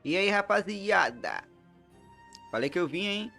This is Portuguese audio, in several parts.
E aí, rapaziada? Falei que eu vim, hein?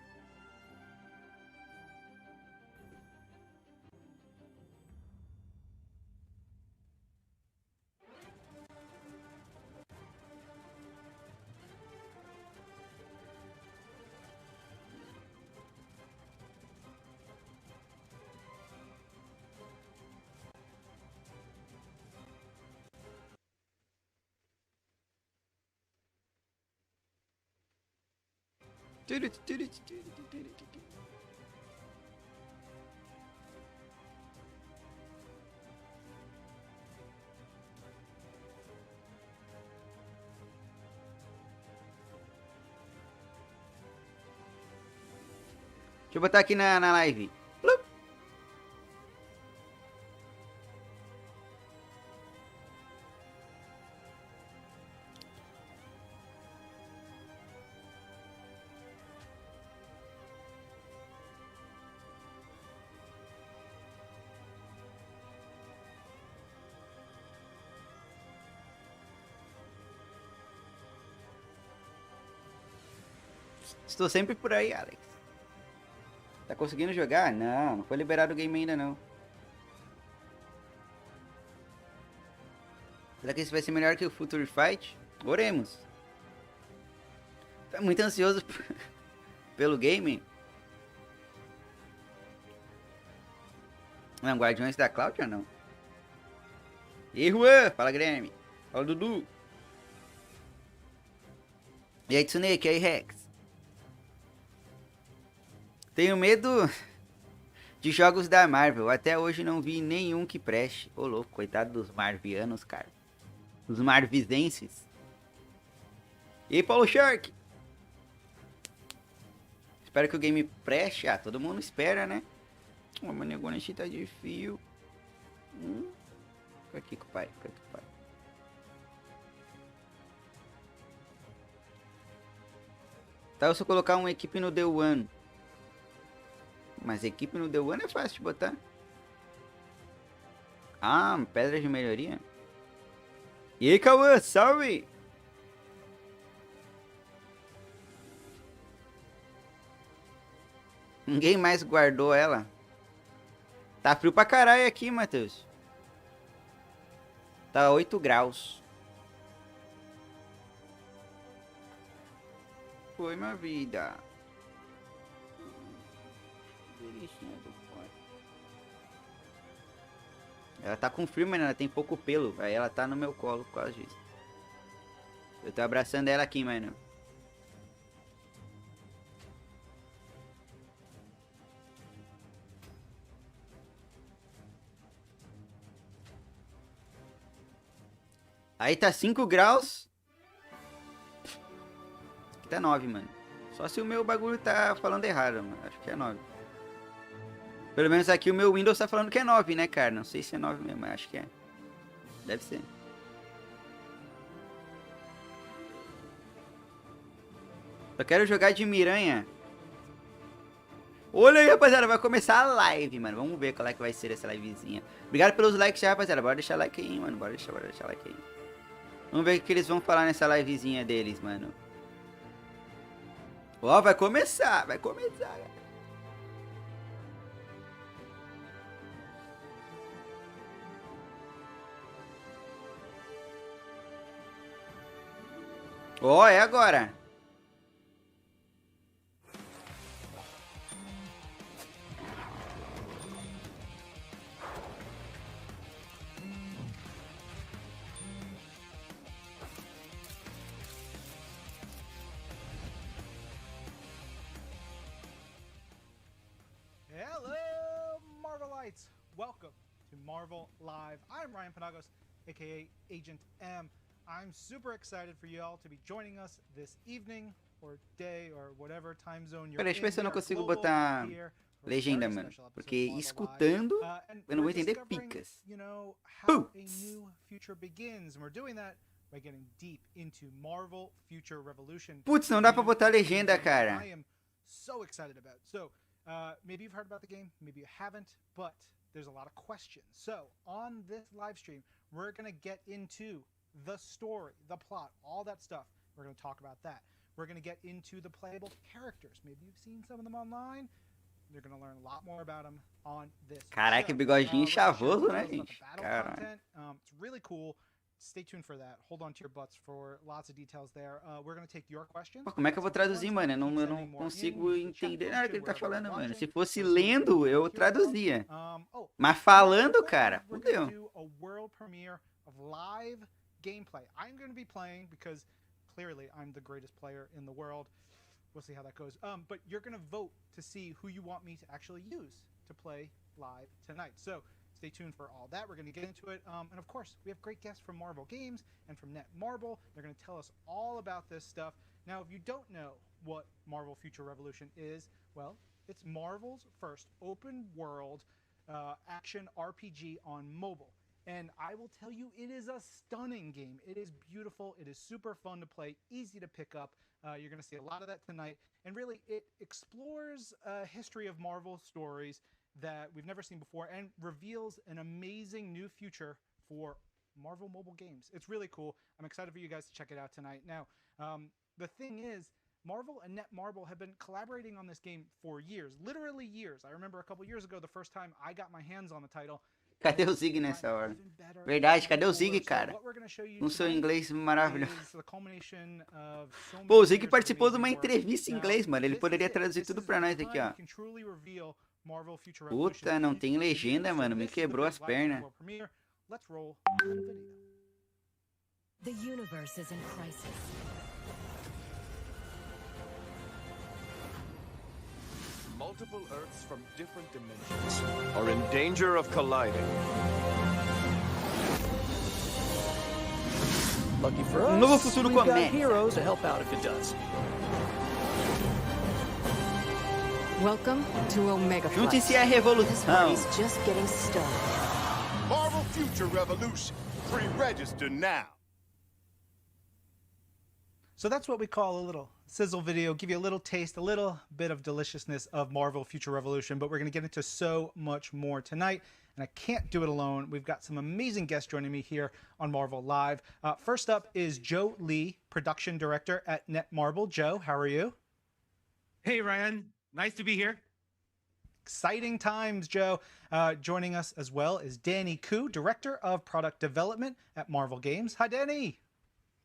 Deixa eu botar aqui na live. Plup. Estou sempre por aí, Alex. Tá conseguindo jogar? Não, não foi liberado o game ainda não. Será que esse vai ser melhor que o Future Fight? Oremos. Tá muito ansioso pelo game? Não, Guardiões da Cláudia não. E aí, Juan? Fala, Grêmio. Fala, Dudu. E aí, Tsuneke? E aí, Rex? Tenho medo de jogos da Marvel. Até hoje não vi nenhum que preste. Ô, louco, coitado dos marvianos, cara. Os marvizenses. E aí, Paulo Shark? Espero que o game preste. Ah, todo mundo espera, né? Ô, mas negócio aqui tá de fio. Fica aqui com o pai, fica aqui com o pai. Tá, eu só colocar uma equipe no The One. Mas equipe no The One é fácil de botar. Ah, pedra de melhoria. E aí, Cauã, salve! Ninguém mais guardou ela. Tá frio pra caralho aqui, Matheus. Tá 8 graus. Foi minha vida. Ela tá com frio, mas ela tem pouco pelo. Aí ela tá no meu colo por causa disso. Eu tô abraçando ela aqui, mano. Aí tá 5 graus. Aqui tá 9, mano. Só se o meu bagulho tá falando errado, mano. Acho que é 9. Pelo menos aqui o meu Windows tá falando que é 9, né, cara? Não sei se é 9 mesmo, mas acho que é. Deve ser. Só quero jogar de miranha. Olha aí, rapaziada. Vai começar a live, mano. Vamos ver qual é que vai ser essa livezinha. Obrigado pelos likes, rapaziada. Bora deixar like aí, mano. Bora deixar like aí. Vamos ver o que eles vão falar nessa livezinha deles, mano. Ó, vai começar. Vai começar. Ó, é agora. Hello, Marvelites! Welcome to Marvel Live. I'm Ryan Panagos, aka Agent M. I'm super excited for you all to be joining us this evening, or day, or whatever time zone you're Pera, deixa eu ver se eu in. não We are consigo global botar here for a legenda, very mano. special episode Porque of Marvel escutando, Live. And eu não vou we're entender discovering, picas. you know, how a Putz. new future begins. And we're doing that by getting deep into Marvel Future Revolution. Putz, não dá pra botar legenda, cara. I am so excited about. So, maybe you've heard about the game, maybe you haven't, but there's a lot of questions. So, on this live stream, we're going to get into the story, the plot, all that stuff. We're going to talk about that. We're going to get into the playable characters. Maybe you've seen some of them online. You're going to learn a lot more about them on this Caraca, show. bigodinho chavoso, né, About the gente? battle Caralho. content. It's really cool. Stay tuned for that. Hold on to your butts for lots of details there. We're going to take your questions. Pô, como é que eu vou traduzir, mano? Eu não consigo entender nada que ele tá falando, mano. Se fosse lendo, eu traduzia. Mas falando, cara, fudeu. Do a world premiere of live gameplay. I'm going to be playing because clearly I'm the greatest player in the world. We'll see how that goes. But you're going to vote to see who you want me to actually use to play live tonight. So stay tuned for all that. We're going to get into it. And of course, we have great guests from Marvel Games and from Netmarble. They're going to tell us all about this stuff. Now, if you don't know what Marvel Future Revolution is, well, it's Marvel's first open world action RPG on mobile. And I will tell you, it is a stunning game. It is beautiful. It is super fun to play, easy to pick up. You're going to see a lot of that tonight. And really, it explores a history of Marvel stories that we've never seen before and reveals an amazing new future for Marvel mobile games. It's really cool. I'm excited for you guys to check it out tonight. Now, the thing is, Marvel and Netmarble have been collaborating on this game for years, literally years. I remember a couple years ago, the first time I got my hands on the title. Cadê o Zig nessa hora? Verdade, cadê o Zig, cara? Com seu inglês maravilhoso. Pô, o Zig participou de uma entrevista em inglês, mano. Ele poderia traduzir tudo pra nós aqui, ó. Puta, não tem legenda, mano. Me quebrou as pernas. The universe is in crisis. Multiple Earths from different dimensions are in danger of colliding. Lucky for us, Novo futuro we've got começa. heroes to help out if it does. Welcome to Omega Flight. Junte-se à This revolução. party's just getting started. Marvel Future Revolution. Pre-register now. So that's what we call a little sizzle video, give you a little taste, a little bit of deliciousness of Marvel Future Revolution, but we're going to get into so much more tonight, and I can't do it alone. We've got some amazing guests joining me here on Marvel Live. First up is Joe Lee, production director at Netmarble. Joe, how are you? Hey, Ryan. Nice to be here. Exciting times, Joe. Joining us as well is Danny Koo, director of product development at Marvel Games. Hi, Danny.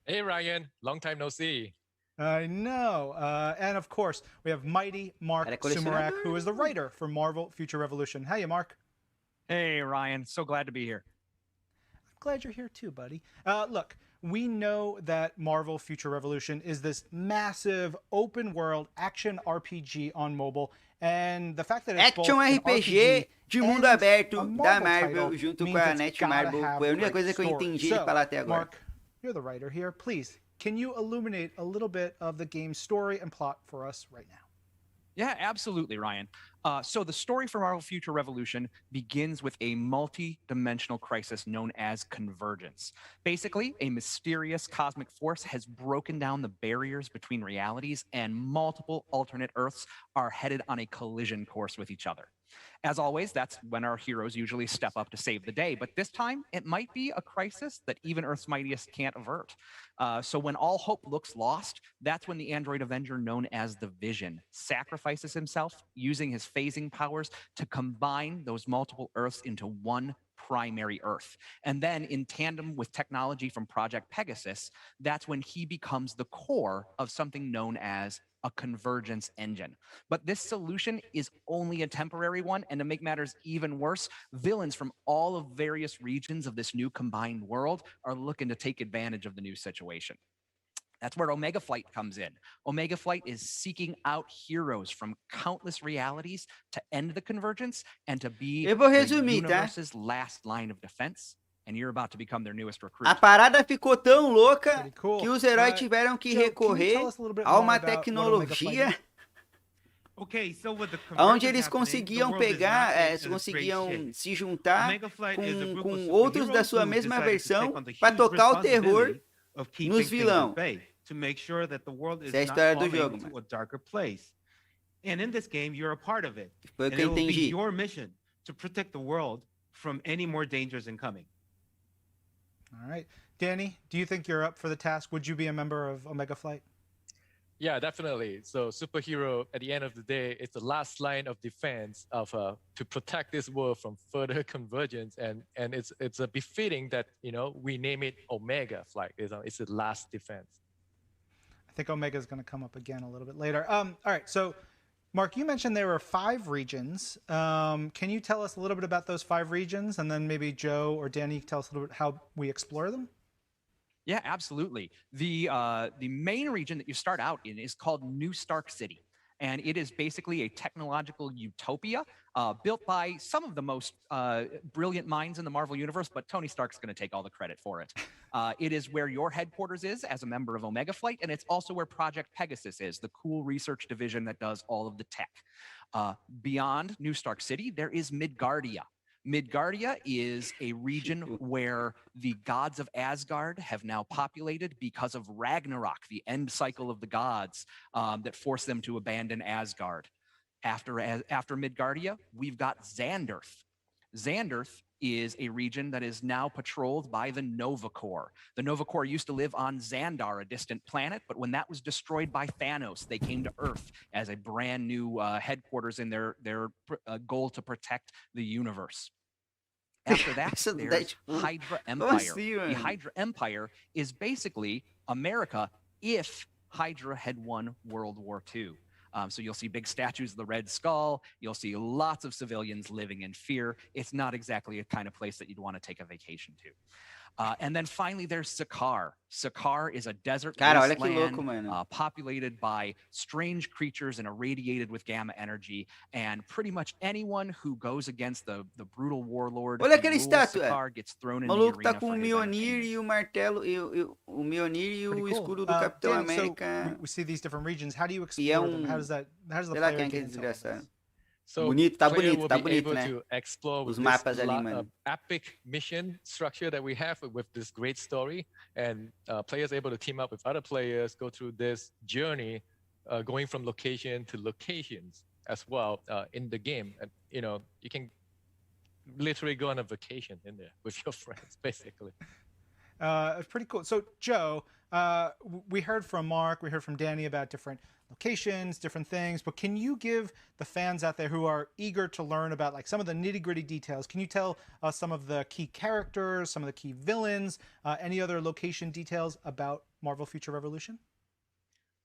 Hey, Ryan. Long time no see. I know. And of course, we have mighty Mark Sumarak, who is the writer for Marvel Future Revolution. Hey, Mark. Hey, Ryan. So glad to be here. I'm glad you're here too, buddy. Look, we know that Marvel Future Revolution is this massive open world action RPG on mobile. And the fact that it's Action RPG de mundo aberto da Marvel junto com a Netmarble foi a única coisa que eu entendi de falar até agora. Mark, you're the writer here. Please, can you illuminate a little bit of the game's story and plot for us right now? Yeah, absolutely, Ryan. So the story for Marvel Future Revolution begins with a multi-dimensional crisis known as convergence. Basically, a mysterious cosmic force has broken down the barriers between realities, and multiple alternate Earths are headed on a collision course with each other. As always, that's when our heroes usually step up to save the day, but this time it might be a crisis that even Earth's mightiest can't avert. So when all hope looks lost, that's when the android Avenger known as the Vision sacrifices himself using his phasing powers to combine those multiple Earths into one primary Earth. And then in tandem with technology from Project Pegasus, that's when he becomes the core of something known as a convergence engine. But this solution is only a temporary one, and to make matters even worse, villains from all of various regions of this new combined world are looking to take advantage of the new situation. That's where Omega Flight comes in. Omega Flight is seeking out heroes from countless realities to end the convergence and to be the universe's last line of defense. And you're about to become their newest recruit. A parada ficou tão louca que os heróis tiveram que recorrer a uma tecnologia onde eles conseguiam pegar, conseguiam se juntar com outros da sua mesma versão para tocar o terror nos vilão. Essa é a história do jogo, mano. And in this game, you're a part of it. Foi o que eu entendi. entendi. Your mission to protect the world from any more dangers incoming. All right. Danny, do you think you're up for the task? Would you be a member of Omega Flight? Yeah, definitely. So superhero, at the end of the day, it's the last line of defense of to protect this world from further convergence, and it's a befitting that we name it Omega Flight. It's the last defense. I think Omega is going to come up again a little bit later. All right. So, Mark, you mentioned there were 5 regions. Can you tell us a little bit about those 5 regions, and then maybe Joe or Danny tell us a little bit how we explore them? Yeah, absolutely. The main region that you start out in is called New Stark City, and it is basically a technological utopia built by some of the most brilliant minds in the Marvel Universe, but Tony Stark's going to take all the credit for it. It is where your headquarters is as a member of Omega Flight, and it's also where Project Pegasus is, the cool research division that does all of the tech. Beyond New Stark City, there is Midgardia. Midgardia is a region where the gods of Asgard have now populated because of Ragnarok, the end cycle of the gods that forced them to abandon Asgard. After Midgardia, we've got Xanderth. Xanderth is a region that is now patrolled by the Nova Corps. The Nova Corps used to live on Xandar, a distant planet, but when that was destroyed by Thanos, they came to Earth as a brand new headquarters in their goal to protect the universe. After that, there's Hydra Empire. The Hydra Empire is basically America if Hydra had won World War II. So you'll see big statues of the Red Skull. You'll see lots of civilians living in fear. It's not exactly a kind of place that you'd want to take a vacation to. And then finally, there's Sakaar. Sakaar is a desert wasteland populated by strange creatures and irradiated with gamma energy. And pretty much anyone who goes against the brutal warlord Sakaar gets thrown into the arena. O maluco tá com o Mjolnir e o martelo, o Mjolnir e o escudo do Capitão América. So we see these different regions. How do you explore them? How does the player gain insight? So bonito, tá player bonito, will tá be bonito, able né? to explore Os with mapas this ali, mano. epic mission structure that we have with this great story, and players able to team up with other players, go through this journey, going from location to locations as well in the game. And you can literally go on a vacation in there with your friends, basically. It's pretty cool. So, Joe, we heard from Mark, we heard from Danny about different locations, different things, but can you give the fans out there who are eager to learn about like some of the nitty-gritty details, can you tell us some of the key characters, some of the key villains, any other location details about Marvel Future Revolution?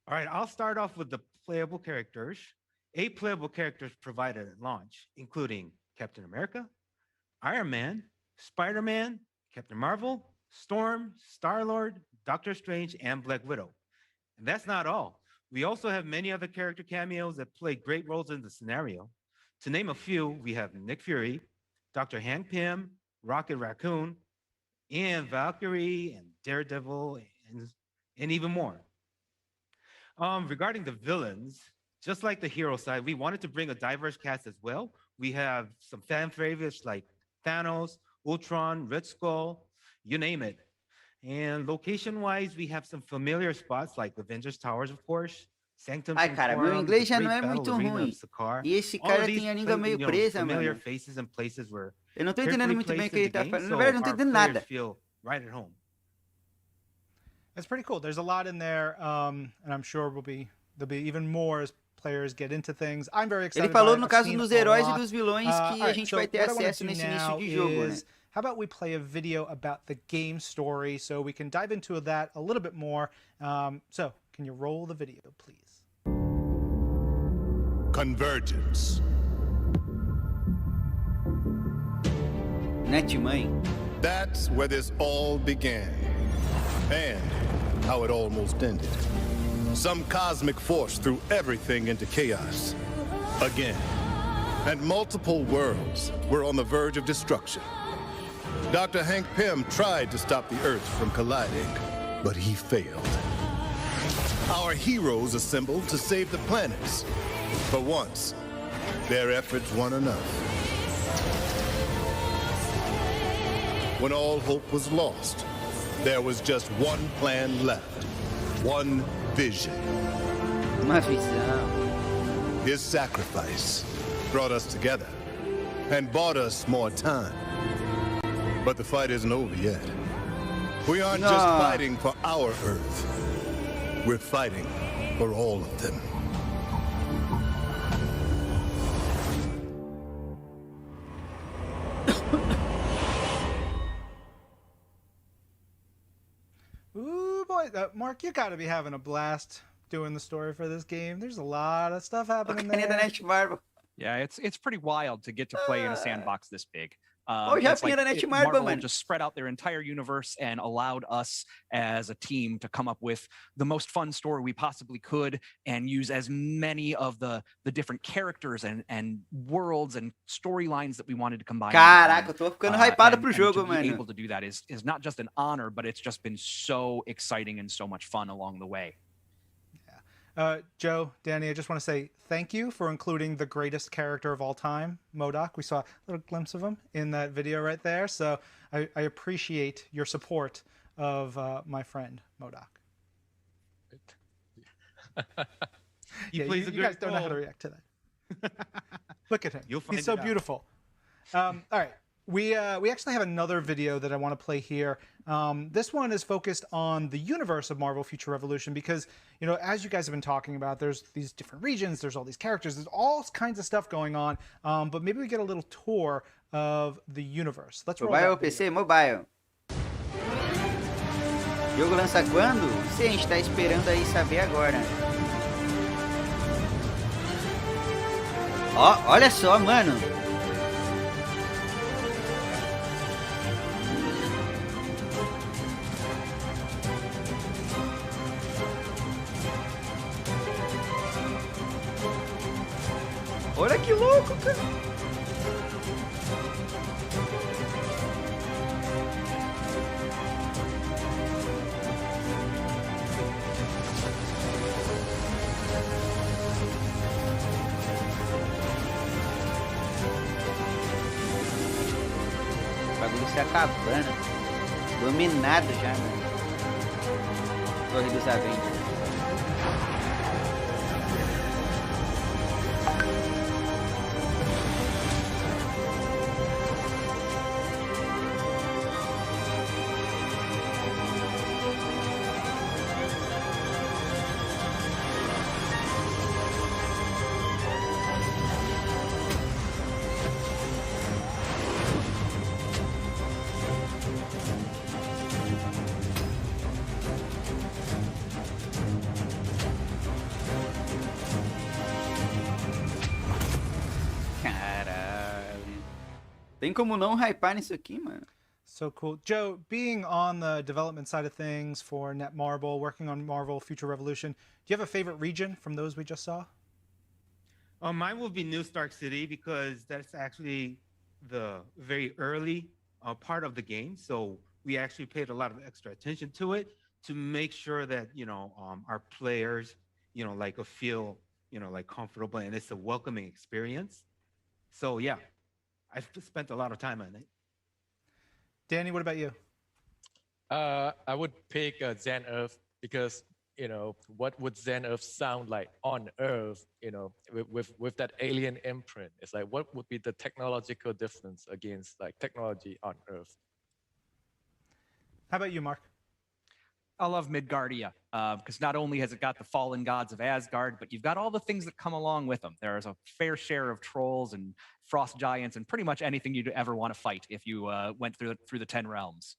All right, I'll start off with the playable characters. 8 playable characters provided at launch, including Captain America, Iron Man, Spider-Man, Captain Marvel, Storm, Star-Lord, Doctor Strange, and Black Widow. And that's not all. We also have many other character cameos that play great roles in the scenario. To name a few, we have Nick Fury, Dr. Hank Pym, Rocket Raccoon, and Valkyrie, and Daredevil, and even more. Regarding the villains, just like the hero side, we wanted to bring a diverse cast as well. We have some fan favorites like Thanos, Ultron, Red Skull, you name it. And location-wise, we have some familiar spots like Avengers Towers, of course, Sanctum Ai, cara, meu Sanctorum, inglês já the não é Great muito Battle Arena ruim. of Sakaar. E esse All cara of these tem a língua meio presa, familiar mano. faces and places where Eu não tô entendendo muito bem o que ele tá falando. Na verdade, eu não tô our entendendo players nada. feel right at home. That's pretty cool. There's a lot in there, and I'm sure there'll be even more as players get into things. I'm very excited. Ele falou about it. no I've caso seen dos a heróis lot. e dos vilões que a gente vai ter what I wanna acesso do nesse now início de jogo, né? is, how about we play a video about the game story so we can dive into that a little bit more. So, can you roll the video, please? Convergence. Né, mãe? That's where this all began. And how it almost ended. Some cosmic force threw everything into chaos. Again. And multiple worlds were on the verge of destruction. Dr. Hank Pym tried to stop the Earth from colliding, but he failed. Our heroes assembled to save the planets. For once, their efforts weren't enough. When all hope was lost, there was just one plan left. One vision. Uma visão. His sacrifice brought us together and bought us more time. But the fight isn't over yet. We aren't No. just fighting for our Earth. We're fighting for all of them. Ooh, boy. Mark, you got to be having a blast doing the story for this game. There's a lot of stuff Ó, happening carinha da there. Netmarble. Yeah, it's pretty wild to get to play in a sandbox this big. Ó, já It's like carinha da Netmarble, Marvel mano. just spread out their entire universe and allowed us as a team to come up with the most fun story we possibly could and use as many of the different characters and worlds and storylines that we wanted to combine. into Caraca, one. eu tô ficando Uh, hypado and- pro and jogo, to be mano. able to do that is not just an honor, but it's just been so exciting and so much fun along the way. Joe, Danny, I just want to say thank you for including the greatest character of all time, MODOK. We saw a little glimpse of him in that video right there. So I appreciate your support of my friend, MODOK. He Yeah, plays a you guys great don't know how to role. react to that. Look at him. You'll find He's so it out. beautiful. All right. We actually have another video that I want to play here. This one is focused on the universe of Marvel Future Revolution because, you know, as you guys have been talking about, there's these different regions, there's all these characters, there's all kinds of stuff going on. But maybe we get a little tour of the universe. Let's roll Mobile ou that video. PC? Mobile. Jogo lança quando? Sim, a gente tá esperando aí saber agora. Ó, olha só, mano. Olha que louco, cara. O bagulho se acabando. Dominado já, mano. Torre dos Avengers. Caralho. Tem como não hypar nisso aqui, mano? So cool. Joe, being on the development side of things for Netmarble, working on Marvel Future Revolution, do you have a favorite region from those we just saw? Mine will be New Stark City because that's actually the very early part of the game. So we actually paid a lot of extra attention to it to make sure that, you know, our players, you know, like feel, you know, like comfortable and it's a welcoming experience. So yeah, I've spent a lot of time on it. Danny, what about you? I would pick Zen Earth because, you know, what would Zen Earth sound like on Earth, you know, with that alien imprint? It's like, what would be the technological difference against like technology on Earth? How about you, Mark? I love Midgardia because not only has it got the fallen gods of Asgard, but you've got all the things that come along with them. There's a fair share of trolls and frost giants and pretty much anything you'd ever want to fight if you went through the 10 realms.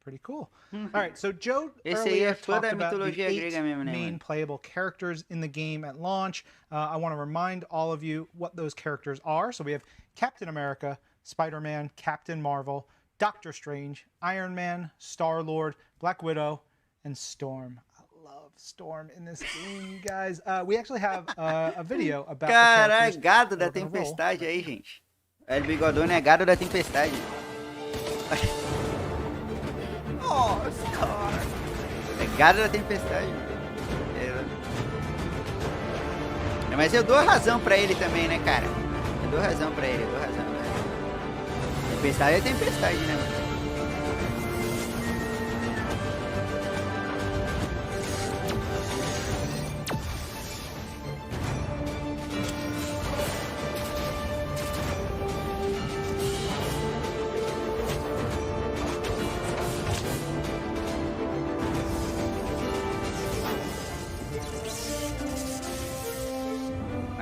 Pretty cool. All right, so Joe Esse aí earlier é fã talked da about the mitologia 8 grega mesmo, né, main mano? playable characters in the game at launch. I want to remind all of you what those characters are. So we have Captain America, Spider-Man, Captain Marvel, Doctor Strange, Iron Man, Star-Lord, Black Widow, and Storm. I love Storm in this game, you guys. We actually have a video about the Caralho, characters. gado da we're gonna roll. tempestade aí, gente. El bigodone é gado da tempestade. Nossa, cara. É gado da tempestade. É, mas eu dou razão pra ele também, né, cara? Eu dou razão pra ele, eu dou razão. Né? Tempestade é tempestade, né, mano?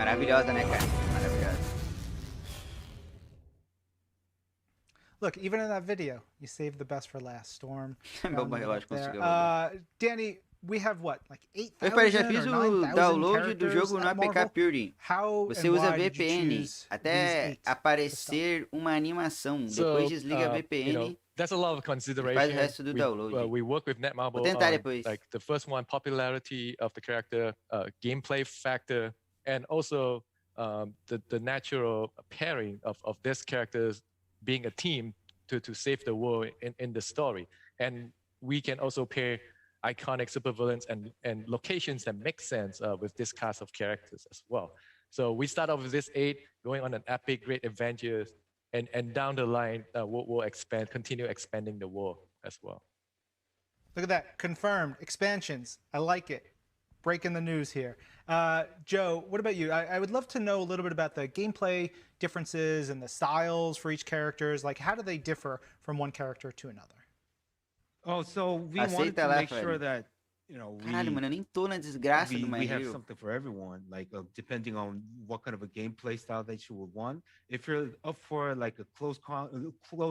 Maravilhosa, né, cara? Maravilhosa. Look, even in that video, you saved the best for last. Storm. Meu rounding relógio up there. conseguiu rodar. Danny, we have what, like Eu falei, já 8,000 fiz or o 9,000 download do characters jogo no at APK Marvel? Purdy. How Você and usa why did you VPN choose até these 8 to start? aparecer uma animação. Depois desliga a VPN. There's a lot of Faz o consideration. resto do download. We work with Netmarble Vou tentar on depois. like the first one, popularity of the character, gameplay factor, and also the natural pairing of these characters being a team to save the world in the story. And we can also pair iconic supervillains and locations that make sense with this cast of characters as well. So we start off with this 8, going on an epic, great adventures, and down the line, we'll expand, continue expanding the world as well. Look at that. Confirmed. Expansions. I like it. Breaking the news here. Joe, what about you? I would love to know a little bit about the gameplay differences and the styles for each characters. Like, how do they differ from one character to another? Oh, so we wanted Aceita to lá, make sure Fred. that, you know, Caralho, mano, eu nem tô na desgraça do My we have Hero. something for everyone, like depending on what kind of a gameplay style that you would want. If you're up for like a close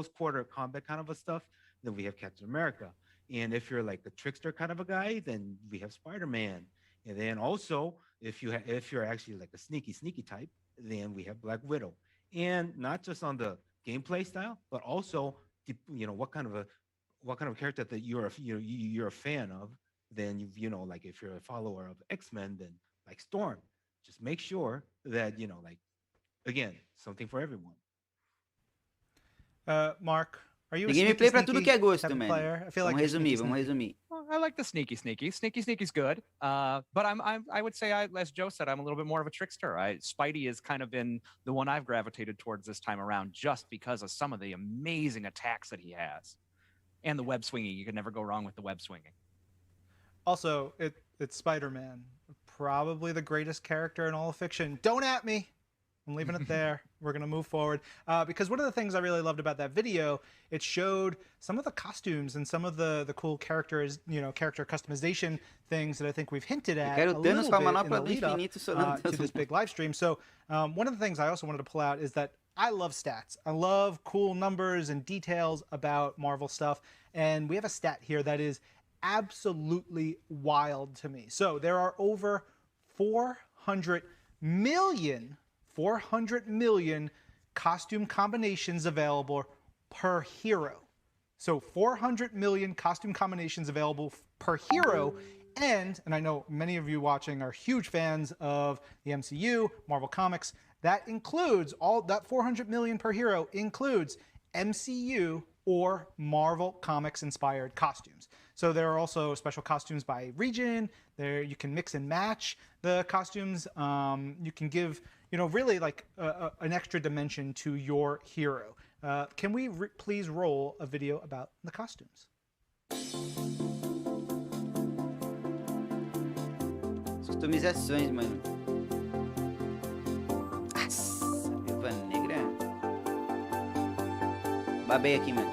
quarter combat kind of a stuff, then we have Captain America. And if you're like a trickster kind of a guy, then we have Spider-Man. And then also, if you're actually like a sneaky type, then we have Black Widow. And not just on the gameplay style, but also, you know, what kind of character that you're a fan of. Then you know, like if you're a follower of X-Men, then like Storm. Just make sure that, you know, like, again, something for everyone. Mark, are you a Tem sneaky gameplay pra tudo que é gosto, type of mano. player? I feel like Vamos you're resumir, sneaky, vamos sneaky. resumir. Well, I like the sneaky. Sneaky's good. But I would say, as Joe said, I'm a little bit more of a trickster. Spidey has kind of been the one I've gravitated towards this time around, just because of some of the amazing attacks that he has, and the web swinging. You can never go wrong with the web swinging. Also, it's Spider-Man, probably the greatest character in all of fiction. Don't at me. I'm leaving it there. We're going to move forward. Because one of the things I really loved about that video, it showed some of the costumes and some of the cool characters, you know, character customization things that I think we've hinted at a quero little Thanos com a bit in manopla the do lead up infinito solando to this big live stream. So one of the things I also wanted to pull out is that I love stats. I love cool numbers and details about Marvel stuff. And we have a stat here that is absolutely wild to me. So there are over 400 million costume combinations available per hero. So 400 million costume combinations available per hero. And I know many of you watching are huge fans of the MCU, Marvel Comics. That includes that 400 million per hero includes MCU or Marvel Comics inspired costumes. So there are also special costumes by region. There you can mix and match the costumes. You can give, you know, really like an extra dimension to your hero. Can we please roll a video about the costumes? Customizações, mano. Nossa, Viúva Negra. Babei aqui, mano.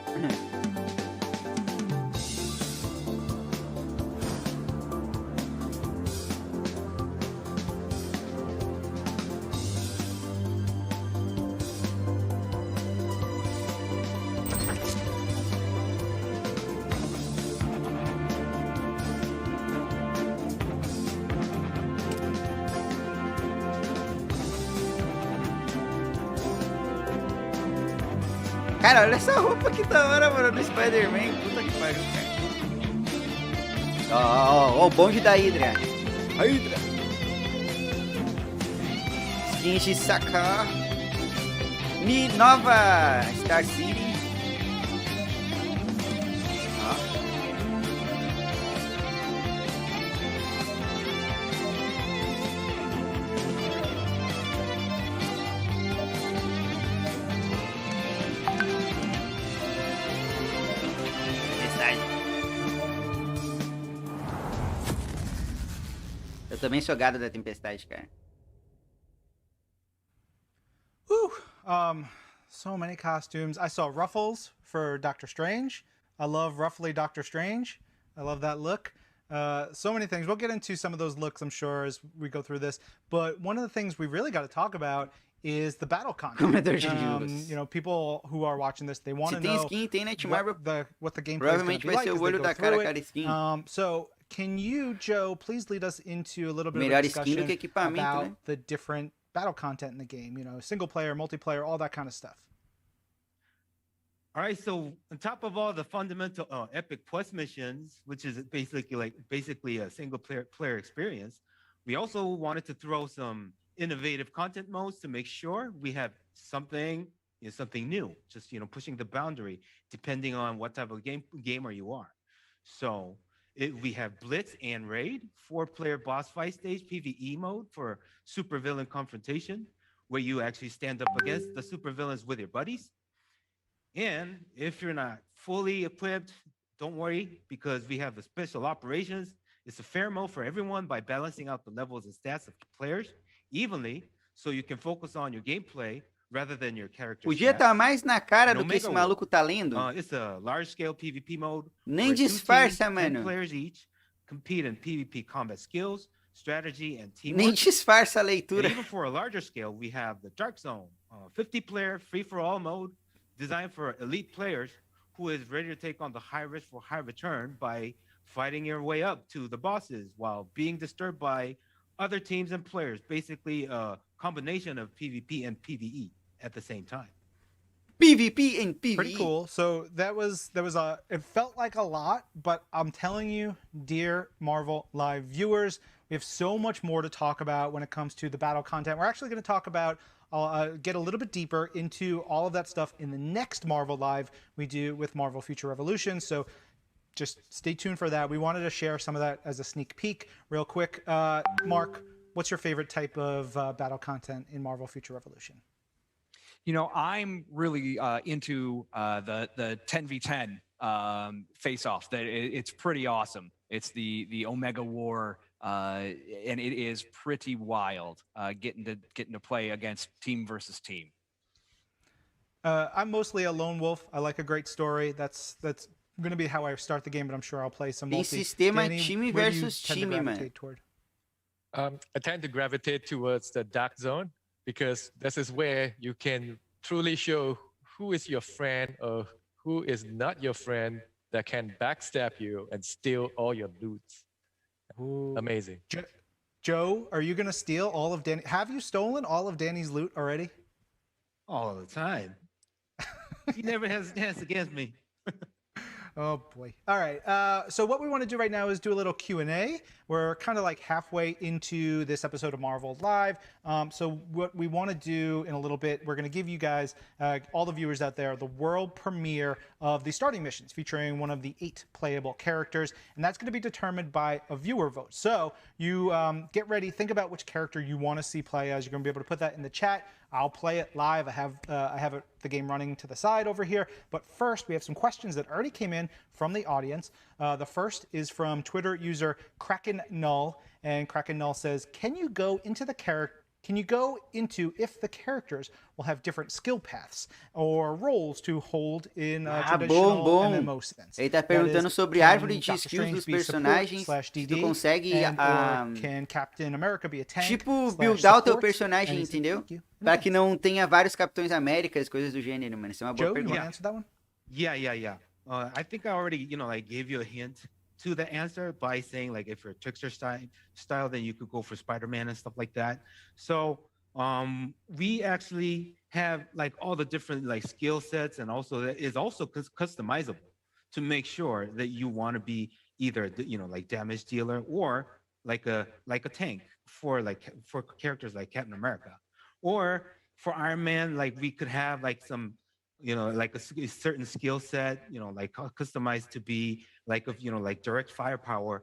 Cara, olha essa roupa que da hora, mano, do Spider-Man. Puta que pariu, cara. Ó, o bonde da Hydra. A Hydra. Skin Saka. Nova Star City. Eu também sou gado da Tempestade, cara. So many costumes. I saw ruffles for Doctor Strange. I love ruffly Doctor Strange. I love that look. So many things. We'll get into some of those looks, I'm sure, as we go through this. But one of the things we really got to talk about is the battle content. You know, people who are watching this, they want to know skin, tem Night Marvel, what the gameplay is going to be like as they go through it. So can you, Joe, please lead us into a little bit of a discussion about the different battle content in the game? You know, single player, multiplayer, all that kind of stuff. All right, so on top of all the fundamental epic quest missions, which is basically a single player experience, we also wanted to throw some innovative content modes to make sure we have something new, just pushing the boundary depending on what type of gamer you are. So we have Blitz and Raid, 4-player boss fight stage PvE mode for supervillain confrontation, where you actually stand up against the supervillains with your buddies. And if you're not fully equipped, don't worry, because we have the special operations. It's a fair mode for everyone by balancing out the levels and stats of players evenly, so you can focus on your gameplay rather than your character. Podia estar mais na cara do que esse maluco tá lendo. It's a large-scale PvP mode. Nem disfarça, mano. 10 players each compete in PvP combat skills, strategy, and teamwork. Nem disfarça a leitura. And even for a larger scale, we have the Dark Zone, 50-player free-for-all mode designed for elite players who is ready to take on the high risk for high return by fighting your way up to the bosses while being disturbed by other teams and players. Basically a combination of PvP and PvE at the same time. PvP and PvE. Pretty cool. So it felt like a lot, but I'm telling you, dear Marvel Live viewers, we have so much more to talk about when it comes to the battle content. We're actually going to talk about get a little bit deeper into all of that stuff in the next Marvel Live we do with Marvel Future Revolution. So just stay tuned for that. We wanted to share some of that as a sneak peek real quick. Mark, what's your favorite type of battle content in Marvel Future Revolution? You know, I'm really into the 10v10 face-off. It's pretty awesome. It's the Omega War, and it is pretty wild getting to play against team versus team. I'm mostly a lone wolf. I like a great story. That's going to be how I start the game, but I'm sure I'll play some multi. Sistema time versus time, man. I tend to gravitate towards the Dark Zone because this is where you can truly show who is your friend or who is not your friend that can backstab you and steal all your loot. Ooh. Amazing. Joe, are you going to steal all of Danny? Have you stolen all of Danny's loot already? All the time. He never has a chance against me. Oh boy. All right. So what we want to do right now is do a little Q&A. We're kind of like halfway into this episode of Marvel Live. So what we want to do in a little bit, we're going to give you guys, all the viewers out there, the world premiere of the starting missions featuring one of the 8 playable characters. And that's going to be determined by a viewer vote. So you get ready, think about which character you want to see play as. You're going to be able to put that in the chat. I'll play it live. I have the game running to the side over here. But first, we have some questions that already came in from the audience. The first is from Twitter user Kraken Null, and Kraken Null says, "Can you go into if the characters will have different skill paths or roles to hold in traditional MMO sense?" Ele tá perguntando sobre a árvore de skills dos personagens. Se tu consegue can Captain America be a tank? Tipo, buildar o teu personagem, entendeu? Para que não tenha vários Capitões Américas, coisas do gênero, mano. Isso é uma boa pergunta. You want to answer that one? Yeah. I think I already, gave you a hint to the answer by saying, like, if you're a trickster style, then you could go for Spider-Man and stuff like that. So we actually have like all the different like skill sets, and also that is also customizable to make sure that you want to be either like damage dealer or like a tank for characters like Captain America, or for Iron Man, like we could have like some like a certain skill set, like customized to be like like direct firepower,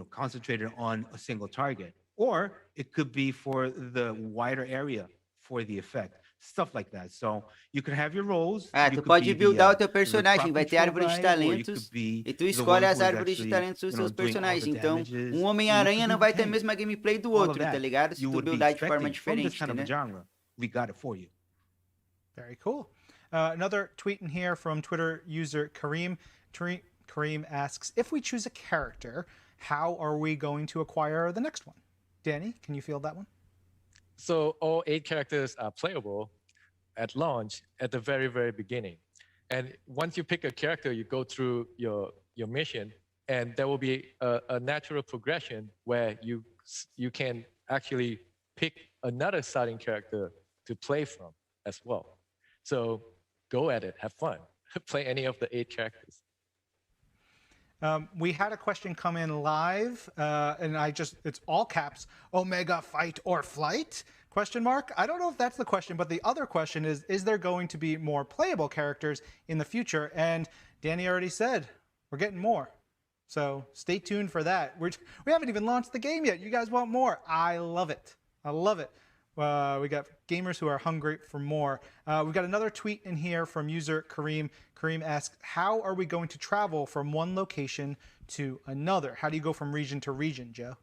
concentrated on a single target, or it could be for the wider area for the effect, stuff like that. So you could have your roles. Tu pode buildar o teu personagem, vai ter árvore de talentos e tu escolhe as árvores de talentos dos seus personagens. Então, Homem-Aranha não vai ter a mesma gameplay do outro, tá ligado? Se tu buildar de forma diferente, né? We got it for you. Very cool. Another tweet in here from Twitter user Kareem. Kareem asks, if we choose a character, how are we going to acquire the next one? Danny, can you field that one? So all 8 characters are playable at launch at the very, very beginning. And once you pick a character, you go through your mission, and there will be a natural progression where you can actually pick another starting character to play from as well. So go at it, have fun, play any of the 8 characters. We had a question come in live, and it's all caps, Omega fight or flight? Question mark. I don't know if that's the question, but the other question is there going to be more playable characters in the future? And Danny already said, we're getting more. So stay tuned for that. We haven't even launched the game yet. You guys want more. I love it. I love it. We got gamers who are hungry for more. We've got another tweet in here from user Kareem. Kareem asks, how are we going to travel from one location to another? How do you go from region to region, Joe?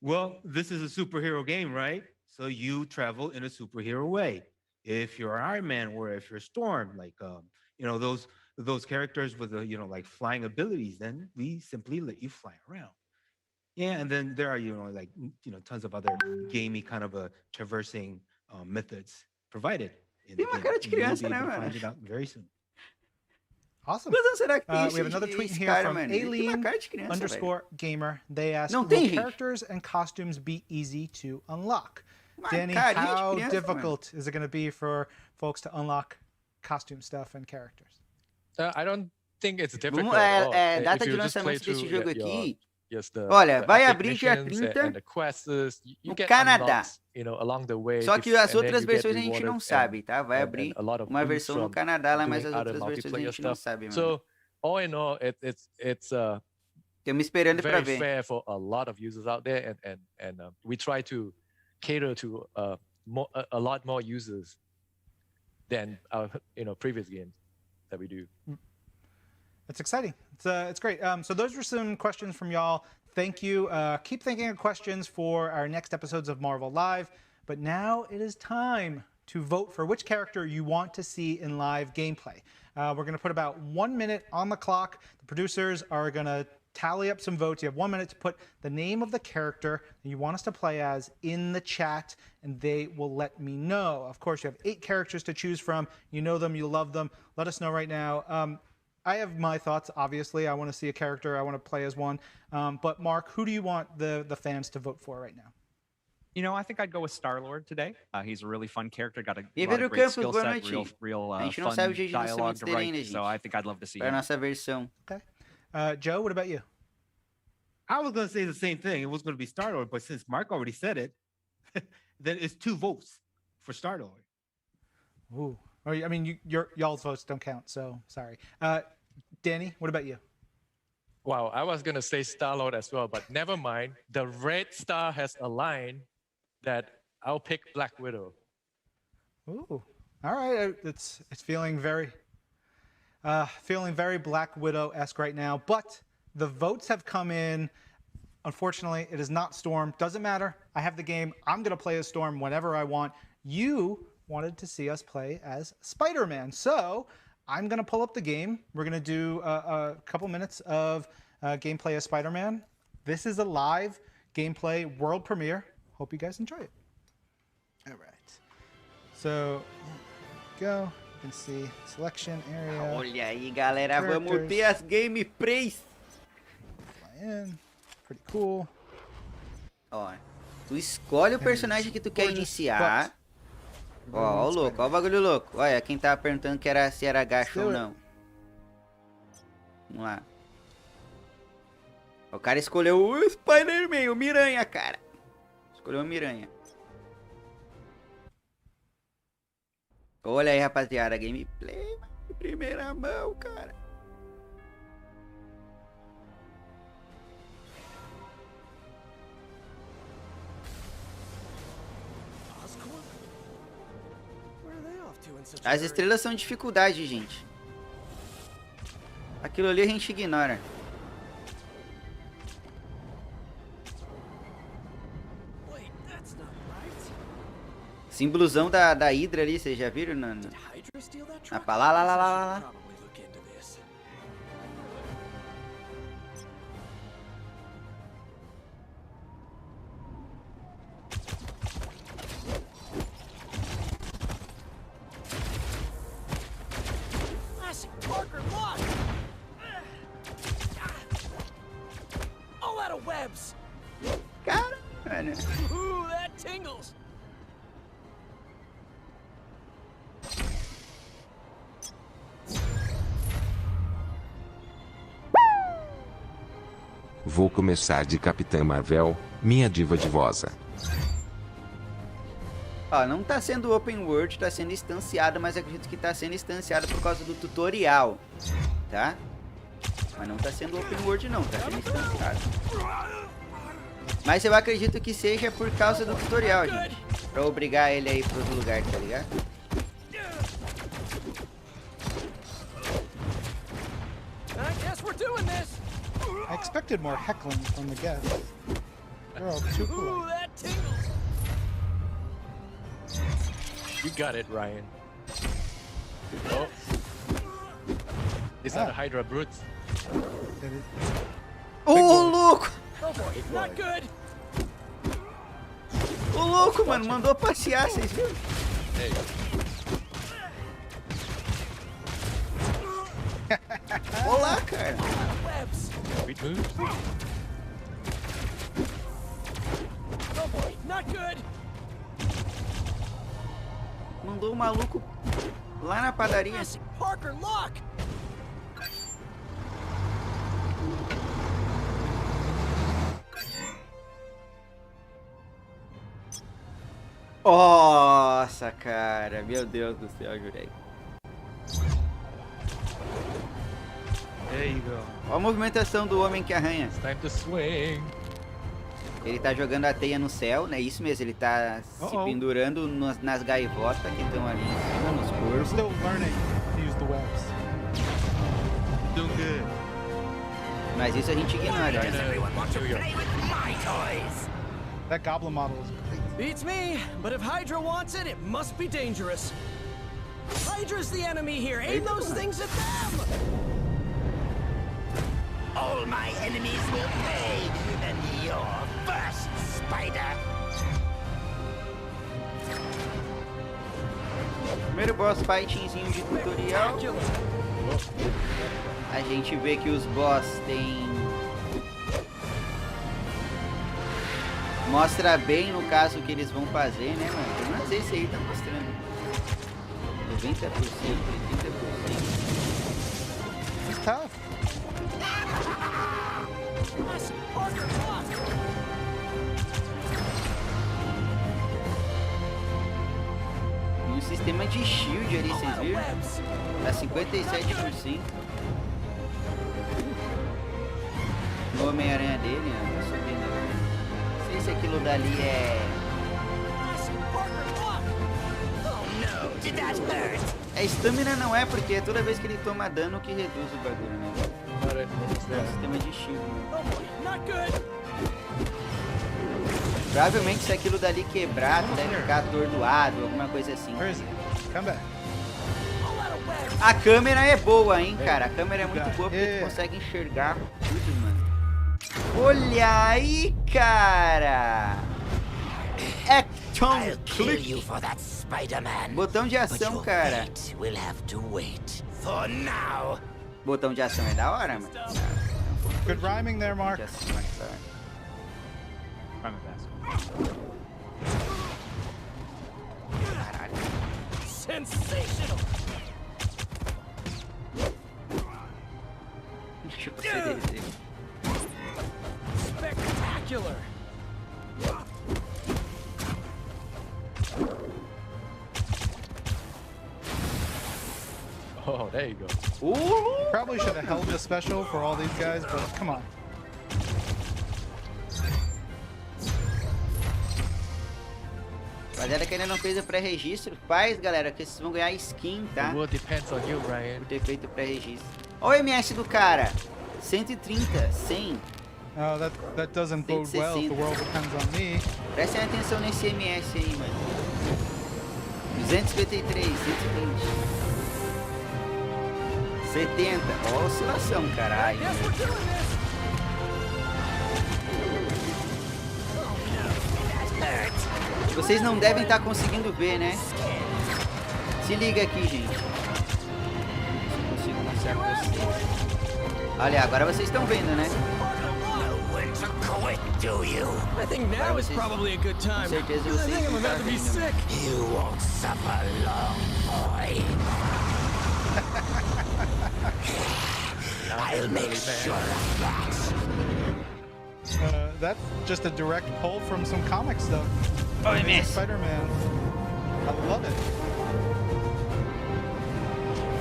Well, this is a superhero game, right? So you travel in a superhero way. If you're Iron Man or if you're Storm, like those characters with the like flying abilities, then we simply let you fly around. Yeah, and then there are tons of other gamey kind of traversing methods provided. Tem uma cara de criança, né, mano? Find it out very soon. Awesome. Mas será que tem isso We have another de tweet here cara, from mano? Ele tem uma cara de criança, velho. _gamer. They ask, Não will tem, gente. characters and costumes be easy to unlock? Uma Danny, carinha de how criança, difficult is it going to be for folks to unlock costume stuff and characters? I don't think it's difficult. Vamos, at all. data If de you just play lançamento desse through jogo your- aqui. Yes, Olha, vai epic abrir dia missions 30 and the quests, you no get Canadá. unlocks, along the way. Só que and as then outras you get versões a gente não rewarded sabe, tá? Vai and abrir a lot of uma loot versão no from Canadá lá, mas doing as other outras versões a multiplayer gente não stuff. sabe, mano. So all in all, it's Estamos esperando pra very ver. fair for a lot of users out there, and we try to cater to a lot more users than our previous games that we do. It's exciting. It's great. So those were some questions from y'all. Thank you. Keep thinking of questions for our next episodes of Marvel Live. But now it is time to vote for which character you want to see in live gameplay. We're going to put about 1 minute on the clock. The producers are going to tally up some votes. You have 1 minute to put the name of the character that you want us to play as in the chat, and they will let me know. Of course, you have 8 characters to choose from. You know them, you love them. Let us know right now. I have my thoughts, obviously. I want to see a character. I want to play as one. But Mark, who do you want the fans to vote for right now? I think I'd go with Star-Lord today. He's a really fun character, got a E lot Pedro of great Campos, skill boa set, noite. real A gente não fun sabe o jeito de dialogue lançamento to dele write, ainda, so gente. I think I'd love to see Para a him. nossa versão. Okay. Joe, what about you? I was going to say the same thing. It was going to be Star-Lord, but since Mark already said it, then it's 2 votes for Star-Lord. Ooh. I mean, y'all's votes don't count, so sorry. Danny, what about you? Wow, I was gonna say Star-Lord as well, but never mind. The red star has a line that I'll pick Black Widow. Ooh. All right. It's feeling very Black Widow-esque right now. But the votes have come in. Unfortunately, it is not Storm. Doesn't matter. I have the game. I'm going to play as Storm whenever I want. You wanted to see us play as Spider-Man. So I'm going to pull up the game. We're going to do a couple minutes of gameplay as Spider-Man. This is a live gameplay world premiere. Hope you guys enjoy it. All right. So, go. You can see selection area. Olha aí, galera. Vamos Characters. ter as gameplays. Fly in. Pretty cool. Ó, tu escolhe o personagem que tu quer Gorgeous, iniciar. Ó, o louco, ó o bagulho louco. Olha, quem tava perguntando se era gacho ou não. Vamos lá. O cara escolheu o Spider-Man, o Miranha, cara. Escolheu o Miranha. Olha aí, rapaziada, gameplay em primeira mão, cara. As estrelas são dificuldade, gente. Aquilo ali a gente ignora. Símbolozão da Hydra ali, vocês já viram? Na lá. Parker, look! All out of webs. Cara, mano. Ooh, that tingles. Vou começar de Capitã Marvel, minha diva divosa. Ó, não tá sendo open world, tá sendo instanciado, mas acredito que tá sendo instanciado por causa do tutorial, tá? Mas não tá sendo open world não, tá sendo instanciado. Mas eu acredito que seja por causa do tutorial, gente. Pra obrigar ele a ir pro outro lugar, tá ligado? I guess we're doing this. I expected more heckling from the guests. They're all too Ooh, polite. that tingles. You got it, Ryan. Oh. Is that a Hydra brute? Ô, louco! Oh boy, not good. Ô, louco, mano, mandou passear, vocês viram? Hey. Olá, cara. Webs. Sweet moves. Oh boy, not good. Mandou o maluco lá na padaria. Parker, look. Nossa, cara. Meu Deus do céu, jurei. There you go. Olha a movimentação do homem que arranha. It's time to swing. Ele tá jogando a teia no céu, né? Isso mesmo, ele tá se pendurando nas gaivotas que estão ali em cima, nos We're corvos. still learning to use the webs. Doing good. Mas isso a gente ignora, né? That goblin model is great. Beats me, but if Hydra wants it, it must be dangerous. Hydra's the enemy here. Aim those things at them. All my enemies will pay, and you're first, Spider. Primeiro boss fightingzinho de tutorial. A gente vê que os boss tem... Mostra bem, no caso, o que eles vão fazer, né, mano? Pelo menos esse aí tá mostrando. 90%, 80%. It's tough. Parker, look. E o sistema de shield ali, vocês viram? Tá 57%. No Homem-Aranha dele, ó, tá subindo ali. Não sei se aquilo dali é... Did that hurt? É estamina não é, porque é toda vez que ele toma dano que reduz o bagulho, né? É um sistema de shield, né? Oh boy, not good. Provavelmente se aquilo dali quebrar, tu deve ficar atordoado, alguma coisa assim. Where is it? Come back. A câmera é boa, hein, cara? A câmera é muito boa porque tu consegue enxergar tudo, mano. Olha aí, cara! Action click. Botão de ação, cara. We'll have to wait. For now. Botão de ação é da hora, mano. Good rhyming there, Mark. Caralho. Sensational. Deixa eu fazer. Spectacular. Oh, there you go. Probably should have held the special for all these guys, but come on. Rapaziada que ainda não fez o pré-registro, faz, galera, que vocês vão ganhar skin, tá? The world depends on you, Ryan. Por ter feito o pré-registro. Olha o MS do cara. 130, 100. Oh, that doesn't bode well if the world depends on me. Prestem atenção nesse MS aí, mano. 253, 120. 70. Ó a oscilação, caralho. Vocês não devem estar conseguindo ver, né? Se liga aqui, gente. Se eu consigo set this story. Olha, agora vocês estão vendo, né? When to quit, do you? I think now is probably a good time. certeza Because I vocês think I'm não about tá to be vendo. sick. You won't suffer long, boy. I'll make sure of that. That's just a direct pull from some comic stuff. Oh, Amazing miss. Spider-Man. I love it.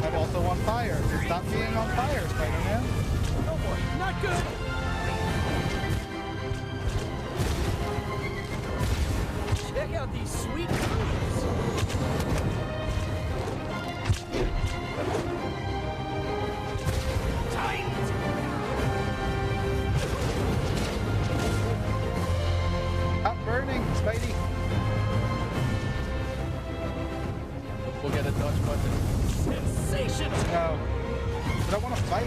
I'm also on fire. Stop being on fire, Spider-Man. Oh boy, not good. Check out these sweet colors. Stop burning, Spidey. Don't forget the dodge button. Sensational. No. But I want to fight.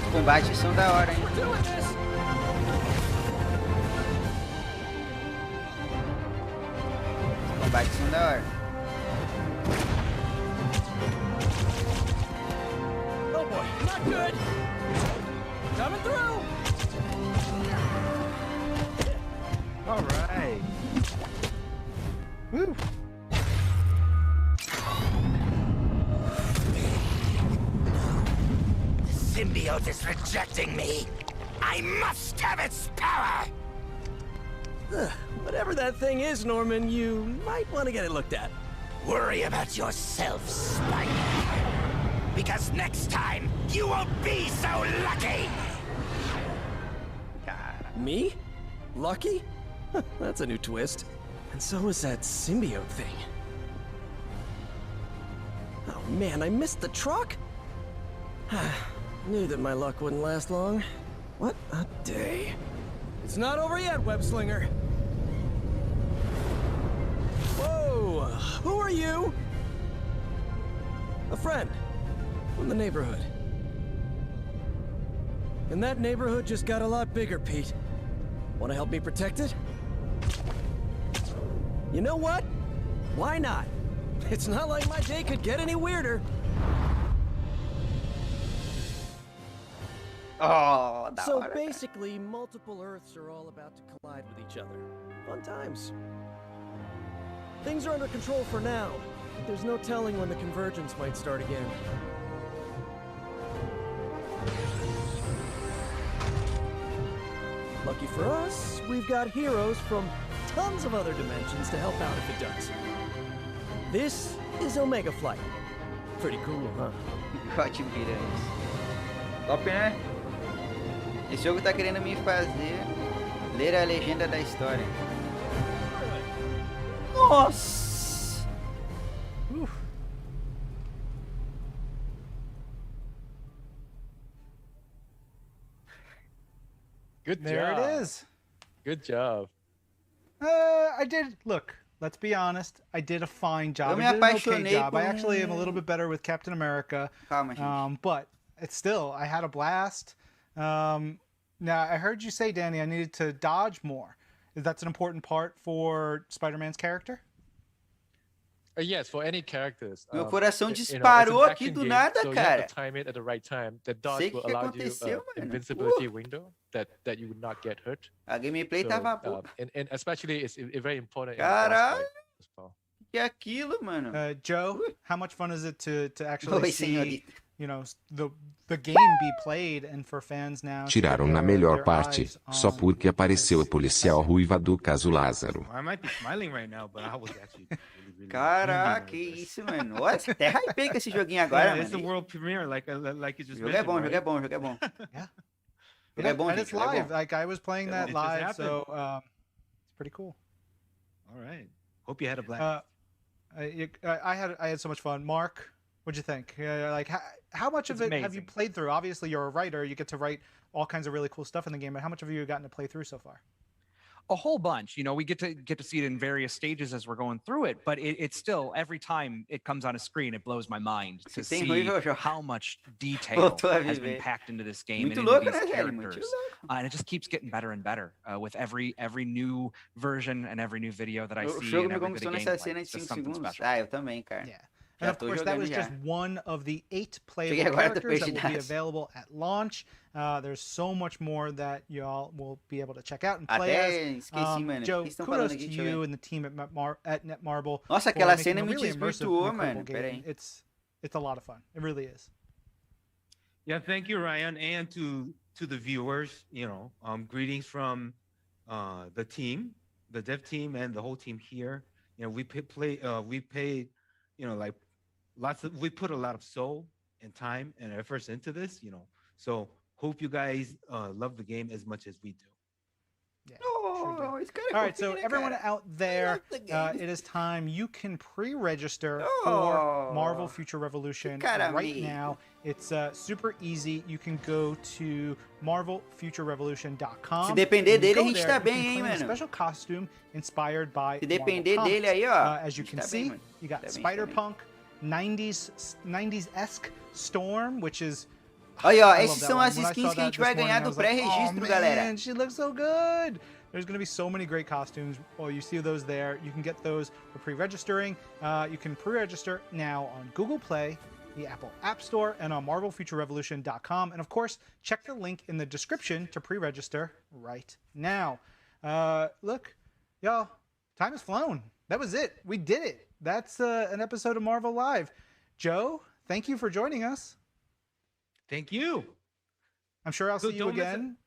Os combates são da hora, hein? We're doing this. Os combates são da hora. Oh boy, not good. Coming through. All right. Woo. Symbiote is rejecting me. I must have its power. Whatever that thing is, Norman, you might want to get it looked at. Worry about yourself, Spider. Because next time, you won't be so lucky. Me? Lucky? That's a new twist. And so is that symbiote thing. Oh man, I missed the truck? Knew that my luck wouldn't last long. What a day. It's not over yet, Webslinger. Whoa! Who are you? A friend. From the neighborhood. And that neighborhood just got a lot bigger, Pete. Want to help me protect it? You know what? Why not? It's not like my day could get any weirder. Oh, da So hora. basically, multiple Earths are all about to collide with each other. Fun times. Things are under control for now. There's no telling when the convergence might start again. Lucky for us, we've got heroes from tons of other dimensions to help out if it does. This is Omega Flight. Pretty cool, huh? Ótimo, Piranhas. Top, né? Esse jogo tá querendo me fazer ler a legenda da história. Nossa! Good There job. it is. Good job. I did. Look, let's be honest. I did a fine job. Eu me I did an okay apaixonei job. por I actually am a little bit better with Captain America. Calma, gente. But it's still, I had a blast. Now, I heard you say, Danny, I needed to dodge more. That's an important part for Spider-Man's character? Yes, for any characters. Meu coração it's disparou an aqui action do game, nada, so you cara. have to time it at the right time. The dodge Sei will que allow you aconteceu, mano. invincibility window that you would not get hurt. A gameplay So, tava boa. and especially it's very important. Caralho! In the boss fight as well. Que é aquilo, mano? Joe, how much fun is it to actually Oi, see, senhorita. you know, the game be played and for fans now? to Tiraram get na their melhor parte, eyes só on porque apareceu a this. policial ruiva do caso Lázaro. I might be smiling right now, but I was actually really Caraca, que nervous. isso, mano. Olha, até hypei com esse joguinho agora, Yeah, it's the mano. world premiere, like you O just jogo é mentioned, bom, o right? jogo é bom, o jogo é bom. Yeah. O jogo é bom, And gente, it's o jogo é live. bom. Like I was playing that It just live, happened. so it's pretty cool. All right. Hope you had a blast. I had so much fun. Mark, what'd you think? Like how much of It's it have you amazing. played through? Obviously, you're a writer. You get to write all kinds of really cool stuff in the game. But how much have you gotten to play through so far? A whole bunch. You know, we get to see it in various stages as we're going through it, but it's still, every time it comes on a screen, it blows my mind to Se tem see ruído, eu jogo. how much detail Voltou a has been viver. packed into this game Muito and into louco, these né, velho? Muito characters. louco. And it just keeps getting better and better with every new version and every new video that I O see jogo and me every bit conquistou of nessa gameplay. cena de It's just 5 something segundos. special. Ah, eu também, cara. Yeah. And of course, that was just one of the 8 playable characters that will be available at launch. There's so much more that y'all will be able to check out and play as. Joe, kudos to you and the team at Netmarble. Nossa, aquela cena me desvirtuou, mano. Pera aí. It's a lot of fun. It really is. Yeah, thank you, Ryan, and to the viewers. Greetings from the team, the dev team, and the whole team here. We paid, like we put a lot of soul and time and efforts into this. So hope you guys love the game as much as we do. Yeah, sure do. All right, so everyone out there, it is time. You can pre-register for Marvel Future Revolution right now. It's super easy. You can go to marvelfuturerevolution.com. Se depender dele, a gente tá bem, hein, mano. Special costume inspired by Se depender dele aí, ó. As you can see, you got Spider-Punk, 90s-esque Storm, which is... Olha, ó, esses são as skins que a gente vai ganhar do pré-registro, galera. Man, she looks so good. There's going to be so many great costumes. Oh, you see those there. You can get those for pre-registering. You can pre-register now on Google Play, the Apple App Store, and on marvelfuturerevolution.com. And of course, check the link in the description to pre-register right now. Look, y'all, time has flown. That was it. We did it. That's an episode of Marvel Live. Joe, thank you for joining us. Thank you. I'm sure I'll see you again.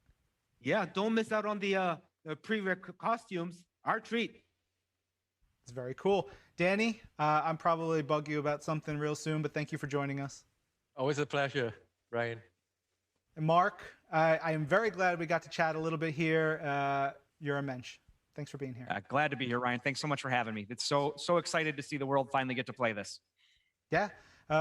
Yeah, don't miss out on the pre-rec costumes. Our treat. It's very cool. Danny, I'm probably bug you about something real soon, but thank you for joining us. Always a pleasure, Ryan. And Mark, I am very glad we got to chat a little bit here. You're a mensch. Thanks for being here. Glad to be here, Ryan. Thanks so much for having me. It's so excited to see the world finally get to play this. Yeah.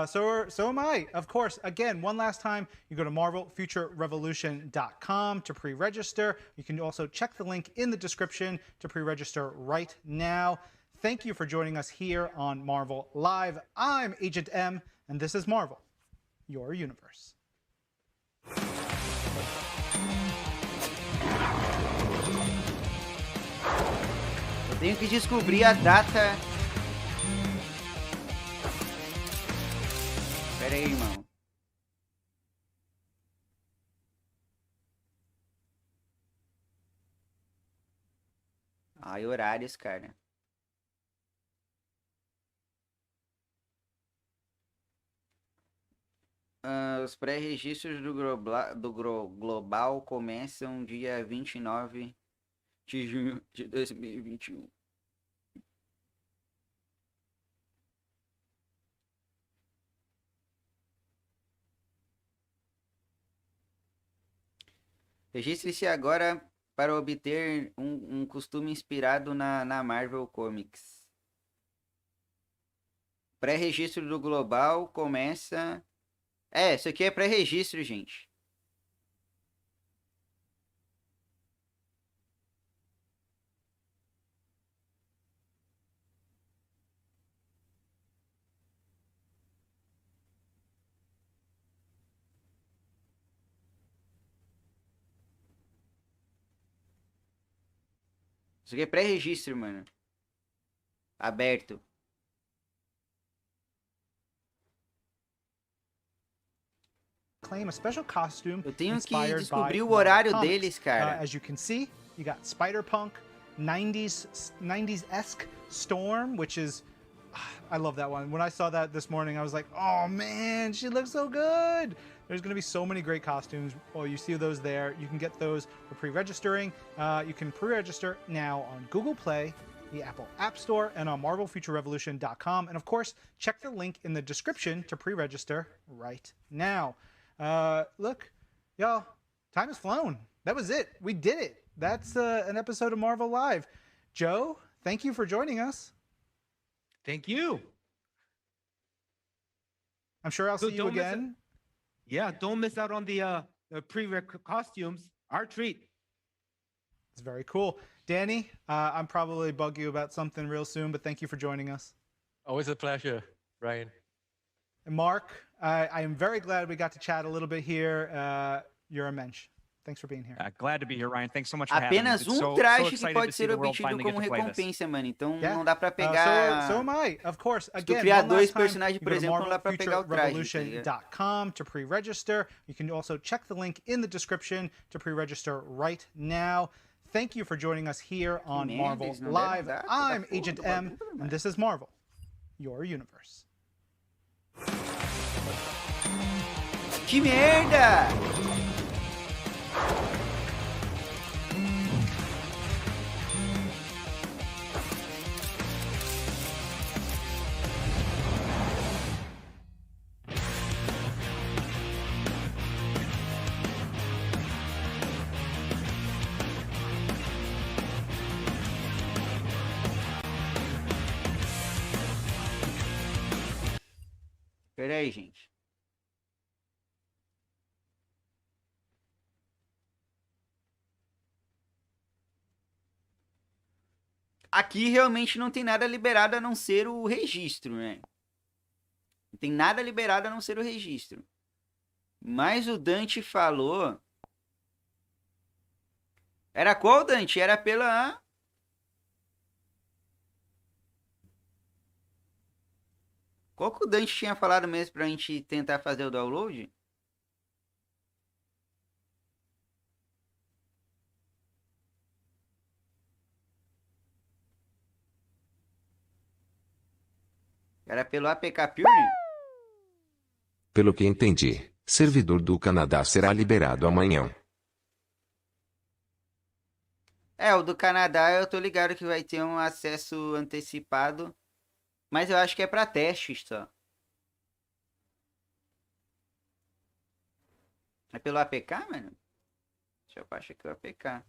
So am I, of course. Again, one last time, you go to marvelfuturerevolution.com to pre-register. You can also check the link in the description to pre-register right now. Thank you for joining us here on Marvel Live. I'm Agent M, and this is Marvel, your universe. Eu tenho que descobrir a data. Pera aí, irmão. Ai, horários, cara. Os pré-registros do Global começam dia 29 de junho de 2021. Registre-se agora para obter um costume inspirado na Marvel Comics. Pré-registro do Global começa... isso aqui é pré-registro, gente. Isso aqui é pré-registro, mano. Aberto. Claim a special costume. Eu tenho que descobrir o horário deles, cara. As you can see, you got Spider-Punk, 90s-esque Storm, which is... I love that one. When I saw that this morning, I was like, oh man, she looks so good. There's going to be so many great costumes. Oh, you see those there. You can get those for pre-registering. You can pre-register now on Google Play, the Apple App Store, and on marvelfuturerevolution.com. And of course, check the link in the description to pre-register right now. Look, y'all, time has flown. That was it. We did it. That's an episode of Marvel Live. Joe, thank you for joining us. Thank you. I'm sure I'll see you again. Yeah, don't miss out on the pre-rec costumes. Our treat. It's very cool. Danny, I'm probably bug you about something real soon, but thank you for joining us. Always a pleasure, Ryan. And Mark, I am very glad we got to chat a little bit here. You're a mensch. Thanks for being here. Glad to be here, Ryan. Thanks so much for having me. Apenas It's so traje que excited pode to see ser the world obtido finally get como to play this. recompensa, mano. Então Yeah. não dá pra pegar. So am I, of course. Se tu Again, criar one dois last time, personagens, you por go to exemplo, não dá pra pegar o traje. Tá ligado? marvelfuturerevolution.com to pre-register. You can also check the link in the description to pre-register right now. Thank you for joining us here on merda, Marvel eles não Live. deram data I'm da porra Agent do M, bagulho, and mano. this is Marvel, your universe. Que merda! Pera aí, gente. Aqui realmente não tem nada liberado a não ser o registro, né? Não tem nada liberado a não ser o registro. Mas o Dante falou... Era qual, Dante? Era pela... Qual que o Dante tinha falado mesmo pra gente tentar fazer o download? Era pelo APK Pure? Pelo que entendi, servidor do Canadá será liberado amanhã. É, o do Canadá eu tô ligado que vai ter um acesso antecipado. Mas eu acho que é pra testes só. É pelo APK, mano? Deixa eu baixar aqui o APK.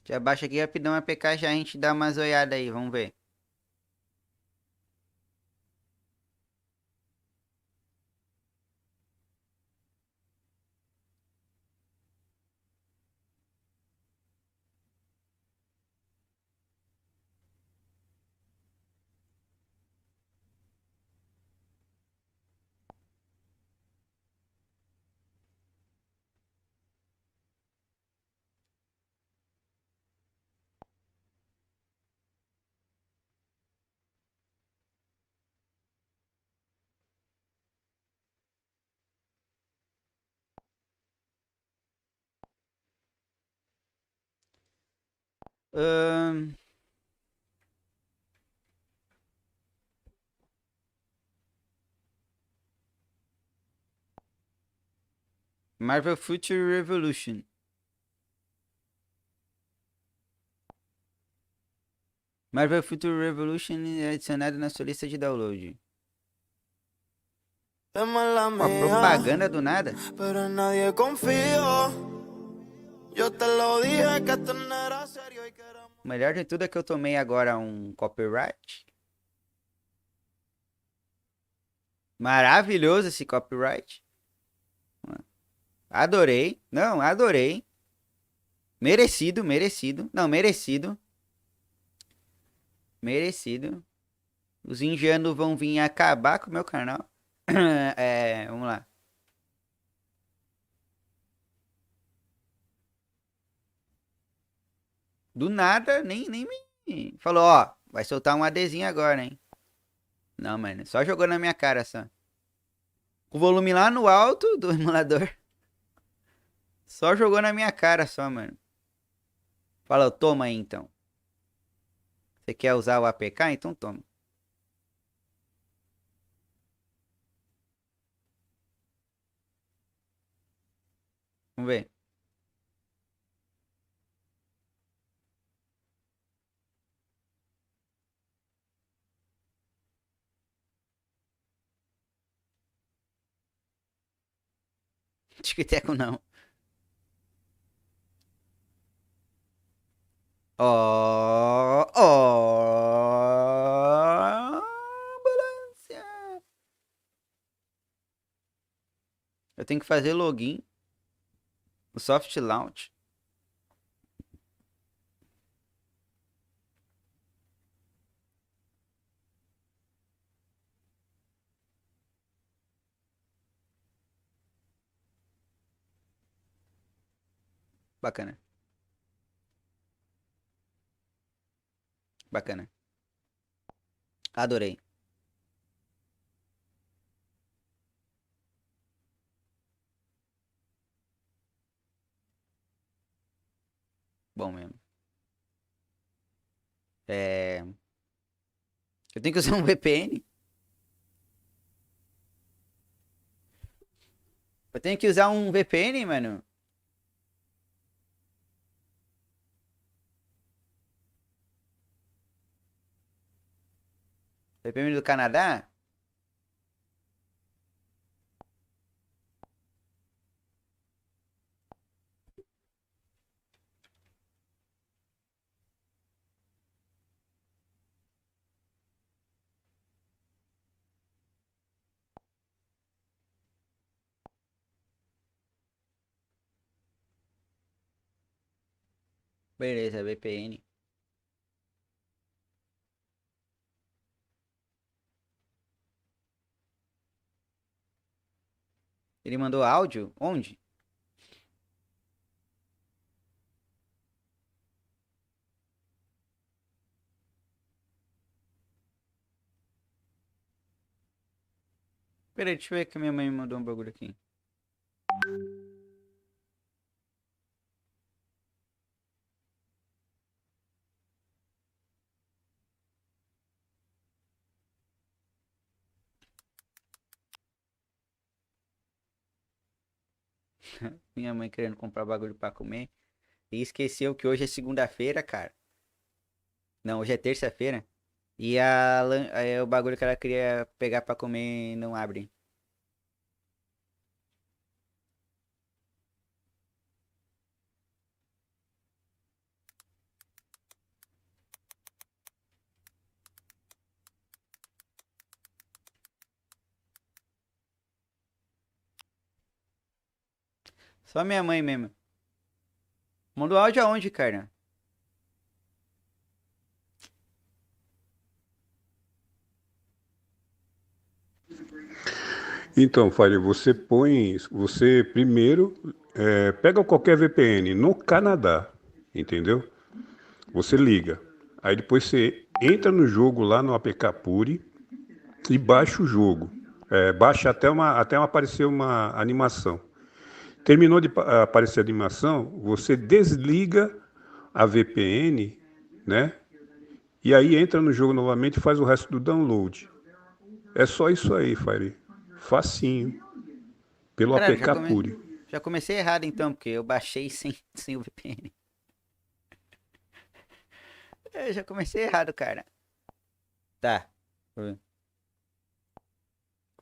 Já baixa aqui rapidão o APK, já a gente dá uma zoiada aí, vamos ver. Ahn, Marvel Future Revolution. Marvel Future Revolution é adicionado na sua lista de download. Ó, propaganda do nada. Pero nadie confió. Yo te lo dije que esto no era serio y que era... O melhor de tudo é que eu tomei agora um copyright. Maravilhoso esse copyright. Adorei. Não, adorei. Merecido, merecido. Não, merecido. Merecido. Os indianos vão vir acabar com o meu canal. Vamos lá. Do nada, nem me... Falou, ó, vai soltar um ADzinho agora, hein. Não, mano, só jogou na minha cara, só. O volume lá no alto do emulador. Só jogou na minha cara, só, mano. Falou, toma aí, então. Você quer usar o APK? Então toma. Vamos ver. Tic-teco não. Ó, ó. Ambulância. Eu tenho que fazer login. O soft launch. Bacana. Bacana. Adorei. Bom mesmo. Eu tenho que usar um VPN. Eu tenho que usar um VPN, mano. VPN do Canadá? Beleza, VPN. Ele mandou áudio? Onde? Peraí, deixa eu ver que minha mãe me mandou um bagulho aqui. Minha mãe querendo comprar bagulho pra comer. E esqueceu que hoje é segunda-feira, cara. Não, hoje é terça-feira. E o bagulho que ela queria pegar pra comer não abre. Só minha mãe mesmo. Mandou áudio aonde, cara? Então, Fire, você primeiro pega qualquer VPN no Canadá, entendeu? Você liga. Aí depois você entra no jogo lá no APK Puri e baixa o jogo. Baixa até aparecer uma animação. Terminou de aparecer a animação, você desliga a VPN, né? E aí entra no jogo novamente e faz o resto do download. É só isso aí, Fire. Facinho. Pelo Caralho, APK Puri. já comecei errado então, porque eu baixei sem o VPN. Já comecei errado, cara. Tá.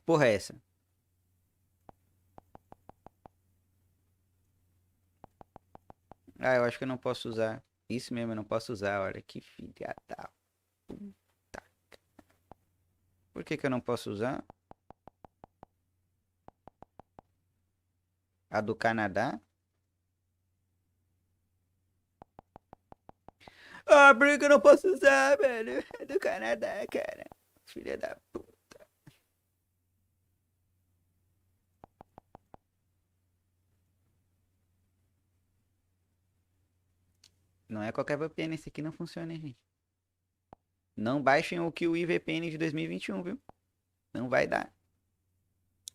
Porra é essa? Ah, eu acho que eu não posso usar. Isso mesmo, eu não posso usar. Olha que filha da puta. Por que que eu não posso usar? A do Canadá? Ah, por que que eu não posso usar, velho? É do Canadá, cara. Filha da puta. Não é qualquer VPN, esse aqui não funciona, hein, gente. Não baixem o Kiwi VPN de 2021, viu? Não vai dar.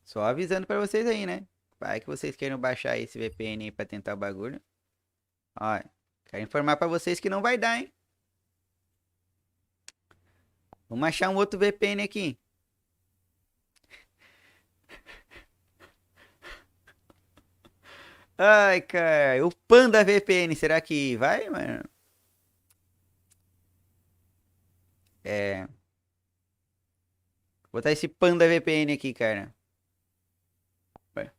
Só avisando pra vocês aí, né? Vai que vocês queiram baixar esse VPN aí pra tentar o bagulho. Ó, quero informar pra vocês que não vai dar, hein? Vamos achar um outro VPN aqui. Ai, cara. O Panda VPN, será que vai, mano? Vou botar esse Panda VPN aqui, cara. Vai.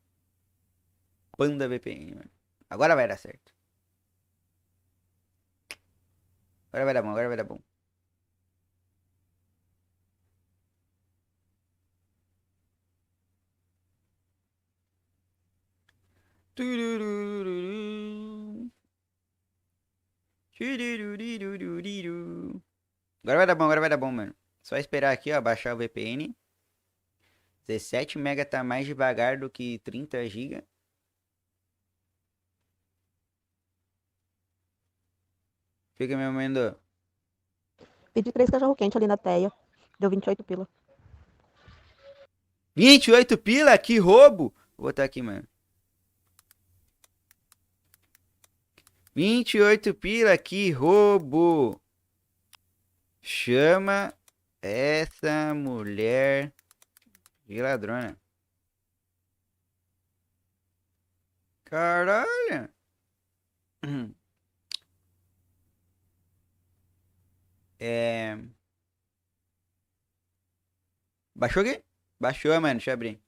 Panda VPN, mano. Agora vai dar certo. Agora vai dar bom, agora vai dar bom. Tururururu. Turururururu. Agora vai dar bom, agora vai dar bom, mano. Só esperar aqui, ó, baixar o VPN. 17 MB tá mais devagar do que 30 GB. Fica me mandando. Pedi 3 cachorro-quente ali na teia. Deu 28 pila. 28 pila? Que roubo! Vou botar aqui, mano. 28 pila, que roubo! Chama essa mulher de ladrona. Caralho! Baixou aqui? Baixou, mano. Deixa eu abrir.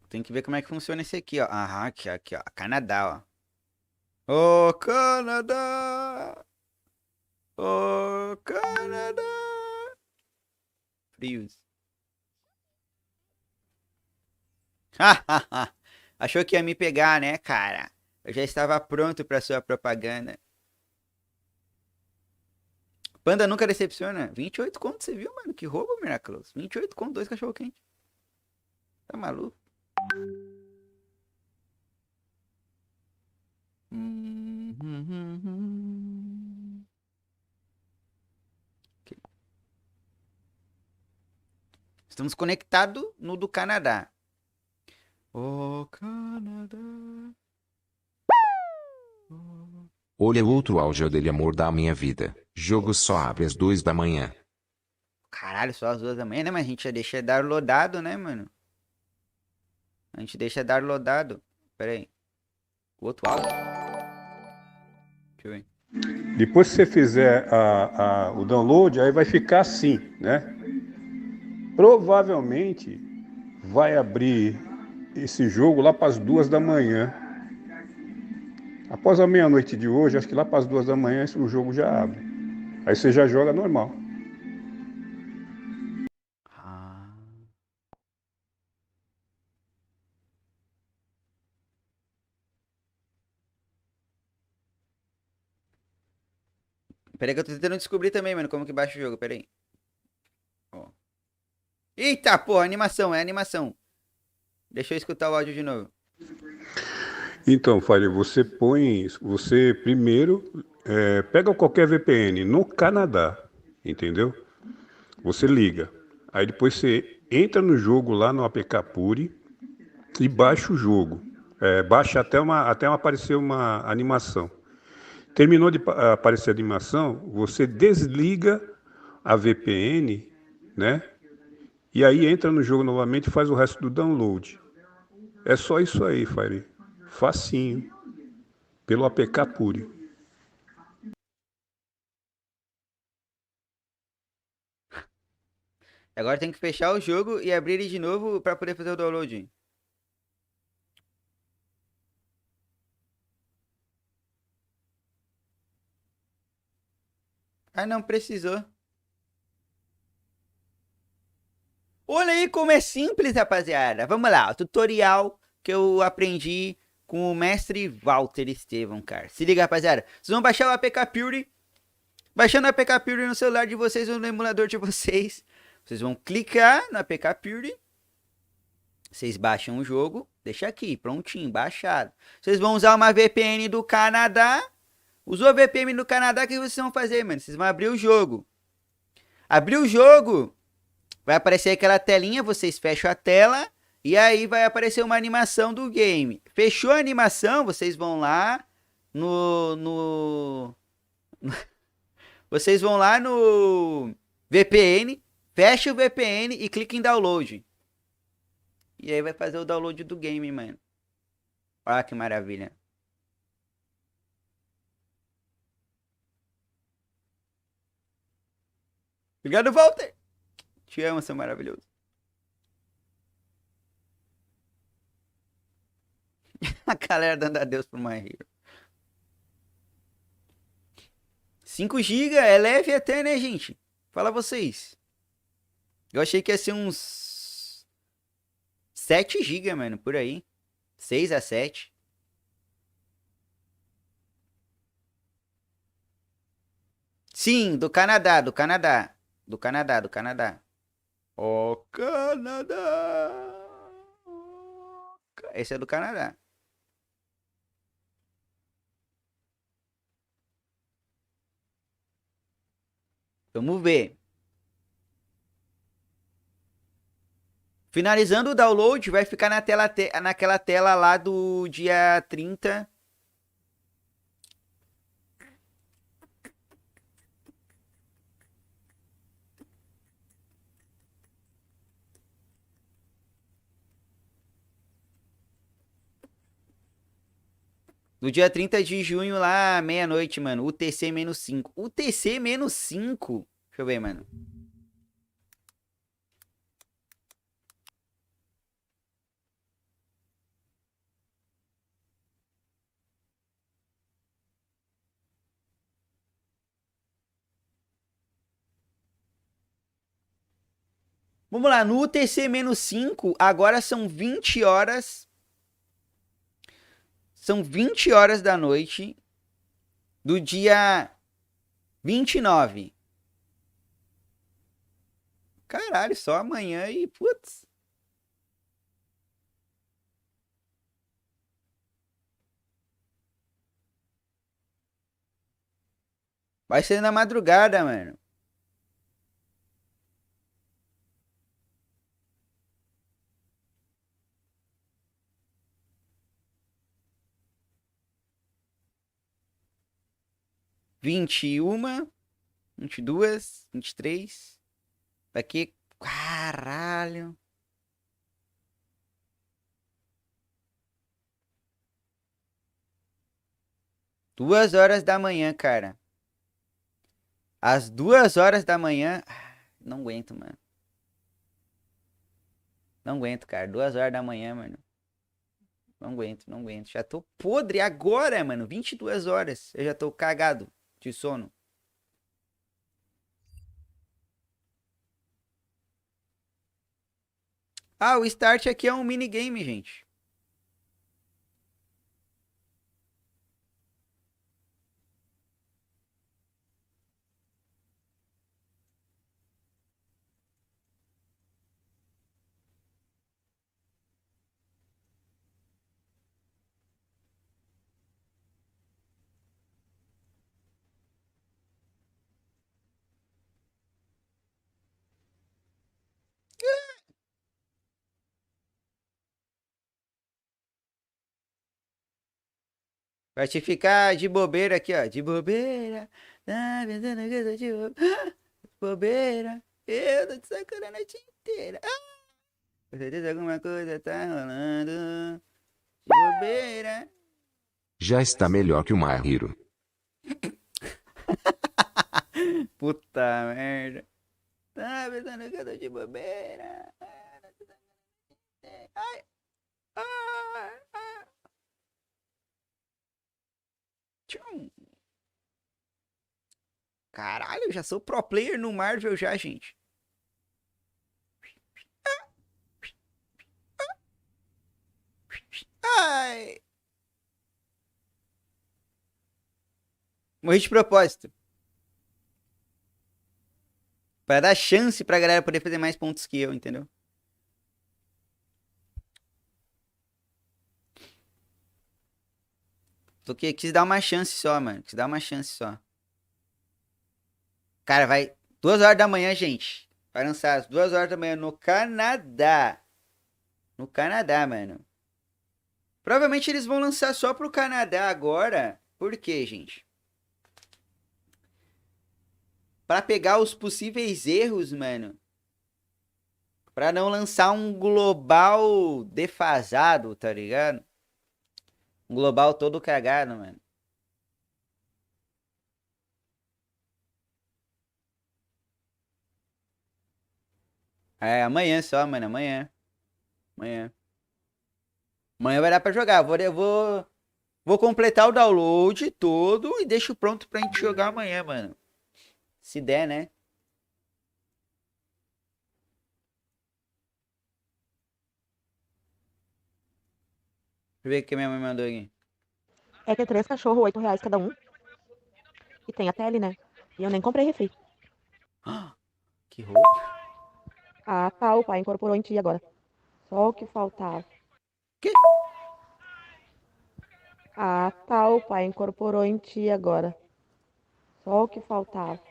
Tem que ver como é que funciona esse aqui, ó. Aham, aqui, ó. Canadá, ó. Ô, Canadá! Ô, Canadá! Frios. Achou que ia me pegar, né, cara? Eu já estava pronto pra sua propaganda. Panda nunca decepciona. 28 conto, você viu, mano? Que roubo, Miraculous. 28 conto, 2 cachorro-quente. Tá maluco? Okay. Estamos conectados no do Canadá. Oh, Canadá. Olha o outro áudio dele, amor da minha vida. Jogo só abre às 2 da manhã. Caralho, só às 2 da manhã, né? Mas a gente já deixa downloadado, né, mano? A gente deixa downloadado. Pera aí. O outro áudio. Deixa eu ver. Depois que você fizer o download, aí vai ficar assim, né? Provavelmente vai abrir esse jogo lá para as 2 da manhã. Após a meia-noite de hoje, acho que lá para as 2 da manhã o jogo já abre. Aí você já joga normal. Pera aí que eu tô tentando descobrir também, mano, como que baixa o jogo. Pera aí. Ó. Eita, porra, animação, é animação. Deixa eu escutar o áudio de novo. Então, Fire, você primeiro pega qualquer VPN no Canadá, entendeu? Você liga. Aí depois você entra no jogo lá no APK Puri e baixa o jogo. Baixa até aparecer uma animação. Terminou de aparecer a animação, você desliga a VPN, né? E aí entra no jogo novamente e faz o resto do download. É só isso aí, Fire. Facinho. Pelo APK Puri. Agora tem que fechar o jogo e abrir ele de novo pra poder fazer o download. Ah, não precisou. Olha aí como é simples, rapaziada. Vamos lá, o tutorial que eu aprendi com o mestre Walter Estevão, cara. Se liga, rapaziada. Vocês vão baixar o APK Puri. Baixando o APK Puri no celular de vocês ou no emulador de vocês. Vocês vão clicar no APK Puri. Vocês baixam o jogo. Deixa aqui, prontinho, baixado. Vocês vão usar uma VPN do Canadá. Usou a VPN do Canadá, o que vocês vão fazer, mano? Vocês vão abrir o jogo. Abrir o jogo. Vai aparecer aquela telinha, vocês fecham a tela. E aí vai aparecer uma animação do game. Fechou a animação, vocês vão lá vocês vão lá no VPN, fecha o VPN e clica em download. E aí vai fazer o download do game, mano. Olha que maravilha. Obrigado, Walter. Te amo, seu maravilhoso. A galera dando adeus pro My Hero. 5 GB é leve até, né, gente? Fala vocês. Eu achei que ia ser uns 7 GB, mano, por aí. 6 a 7. Sim, do Canadá, do Canadá. Do Canadá, do Canadá. Ó, Canadá. Esse é do Canadá. Vamos ver. Finalizando o download, vai ficar na tela, naquela tela lá do dia 30. Do dia 30 de junho lá, meia-noite, mano. UTC-5. UTC-5? Deixa eu ver, mano. Vamos lá, no UTC-5, agora são 20 horas. São 20 horas da noite do dia 29. Caralho, só amanhã e putz. Vai ser na madrugada, mano. Vinte e uma, 22, 23. Daqui. Caralho. Duas horas da manhã, cara. Às 2 horas da manhã. Não aguento, mano. Não aguento, cara. 2 horas da manhã, mano. Não aguento, não aguento. Já tô podre agora, mano. 22 horas. Eu já tô cagado de sono. Ah, o start aqui é um minigame, gente. Vai te ficar de bobeira aqui, ó. De bobeira. Tá pensando que eu tô de bobeira. Eu tô te sacando a noite inteira. Com certeza alguma coisa tá rolando. De bobeira. Já está melhor que o My Hero. Puta merda. Tá pensando que eu tô de bobeira. Ai. Ai. Ai. Tchum. Caralho, eu já sou pro player no Marvel já, gente. Ai. Morri de propósito. Pra dar chance pra galera poder fazer mais pontos que eu, entendeu? Quis dar uma chance só, mano. Quis dar uma chance só. Cara, vai 2 horas da manhã, gente. Vai lançar às 2 horas da manhã no Canadá. No Canadá, mano. Provavelmente eles vão lançar só pro Canadá agora. Por quê, gente? Pra pegar os possíveis erros, mano. Pra não lançar um global defasado, tá ligado? Um global todo cagado, mano. É, amanhã só, mano. Amanhã. Amanhã. Amanhã vai dar pra jogar. Vou completar o download todo e deixo pronto pra gente jogar amanhã, mano. Se der, né? Deixa eu ver o que minha mãe mandou aqui. É que é 3 cachorros, R$ 8 cada um. E tem a tele, né? E eu nem comprei refri. Que roupa. Ah, tá, o pai incorporou em ti agora. Só o que faltava. Que? Ah, tá, o pai incorporou em ti agora. Só o que faltava.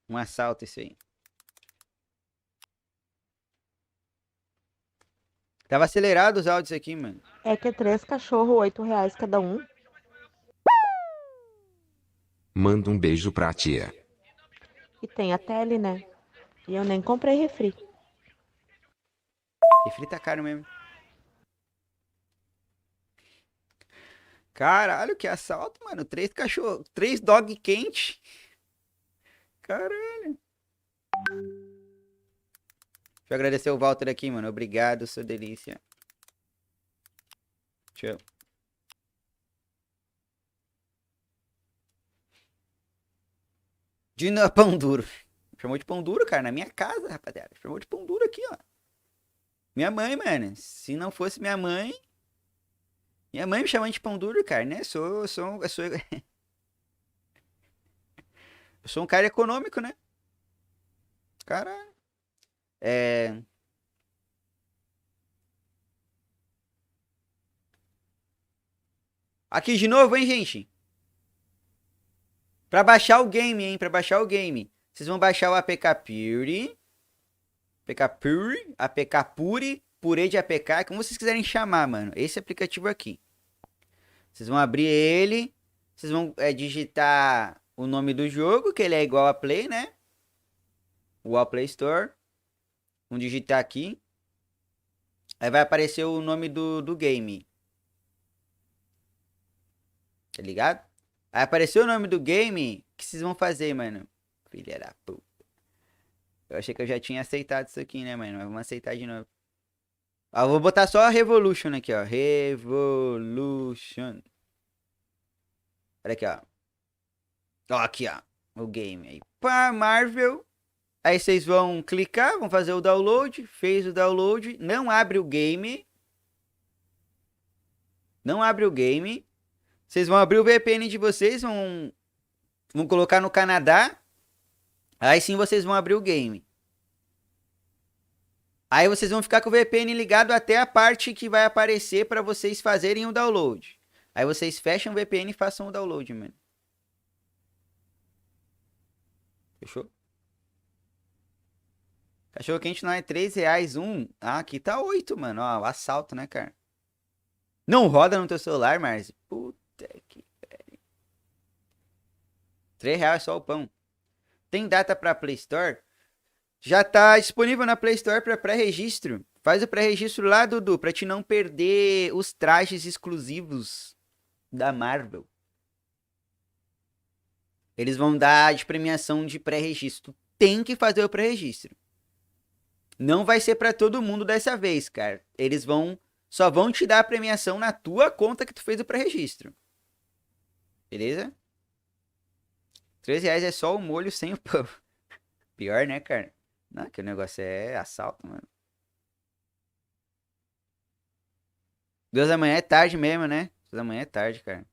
Um assalto isso aí. Tava acelerado os áudios aqui, mano. É que é 3 cachorros, R$ 8 cada um. Manda um beijo pra tia. E tem a tele, né? E eu nem comprei refri. Refri tá caro mesmo. Caralho, que assalto, mano. 3 cachorros. 3 dog quente. Caralho. Deixa eu agradecer o Walter aqui, mano. Obrigado, sua delícia. Tchau. De pão duro. Chamou de pão duro, cara, na minha casa, rapaziada. Chamou de pão duro aqui, ó. Minha mãe, mano. Se não fosse minha mãe. Minha mãe me chamando de pão duro, cara, né? Eu sou um cara econômico, né? Caralho. É. Aqui de novo, hein, gente? Pra baixar o game, hein? Pra baixar o game. Vocês vão baixar o APK Pure. APK Pure. APK Pure. Purê de APK. Como vocês quiserem chamar, mano. Esse aplicativo aqui. Vocês vão abrir ele. Vocês vão digitar o nome do jogo, que ele é igual a Play, né? O Play Store. Vamos digitar aqui. Aí vai aparecer o nome do game. Tá ligado? Aí apareceu o nome do game. O que vocês vão fazer, mano? Filha da puta. Eu achei que eu já tinha aceitado isso aqui, né, mano? Mas vamos aceitar de novo. Ó, vou botar só a Revolution aqui, ó. Revolution. Olha aqui, ó. Ó, aqui, ó. O game aí. Pá, Marvel. Aí vocês vão clicar, vão fazer o download. Fez o download. Não abre o game. Não abre o game. Vocês vão abrir o VPN de vocês. Vão colocar no Canadá. Aí sim vocês vão abrir o game. Aí vocês vão ficar com o VPN ligado até a parte que vai aparecer para vocês fazerem o download. Aí vocês fecham o VPN e façam o download, mano. Fechou? Cachorro quente não é R$3 um. Ah, aqui tá 8, mano. Ó, o assalto, né, cara? Não roda no teu celular, Marzi? Puta que pariu. R$3 só o pão. Tem data pra Play Store? Já tá disponível na Play Store para pré-registro. Faz o pré-registro lá, Dudu, pra te não perder os trajes exclusivos da Marvel. Eles vão dar de premiação de pré-registro. Tem que fazer o pré-registro. Não vai ser para todo mundo dessa vez, cara. Eles só vão te dar a premiação na tua conta que tu fez o pré-registro. Beleza? R$3 é só o molho sem o pão. Pior, né, cara? Não, que o negócio é assalto, mano. 2 da manhã é tarde mesmo, né? 2 da manhã é tarde, cara.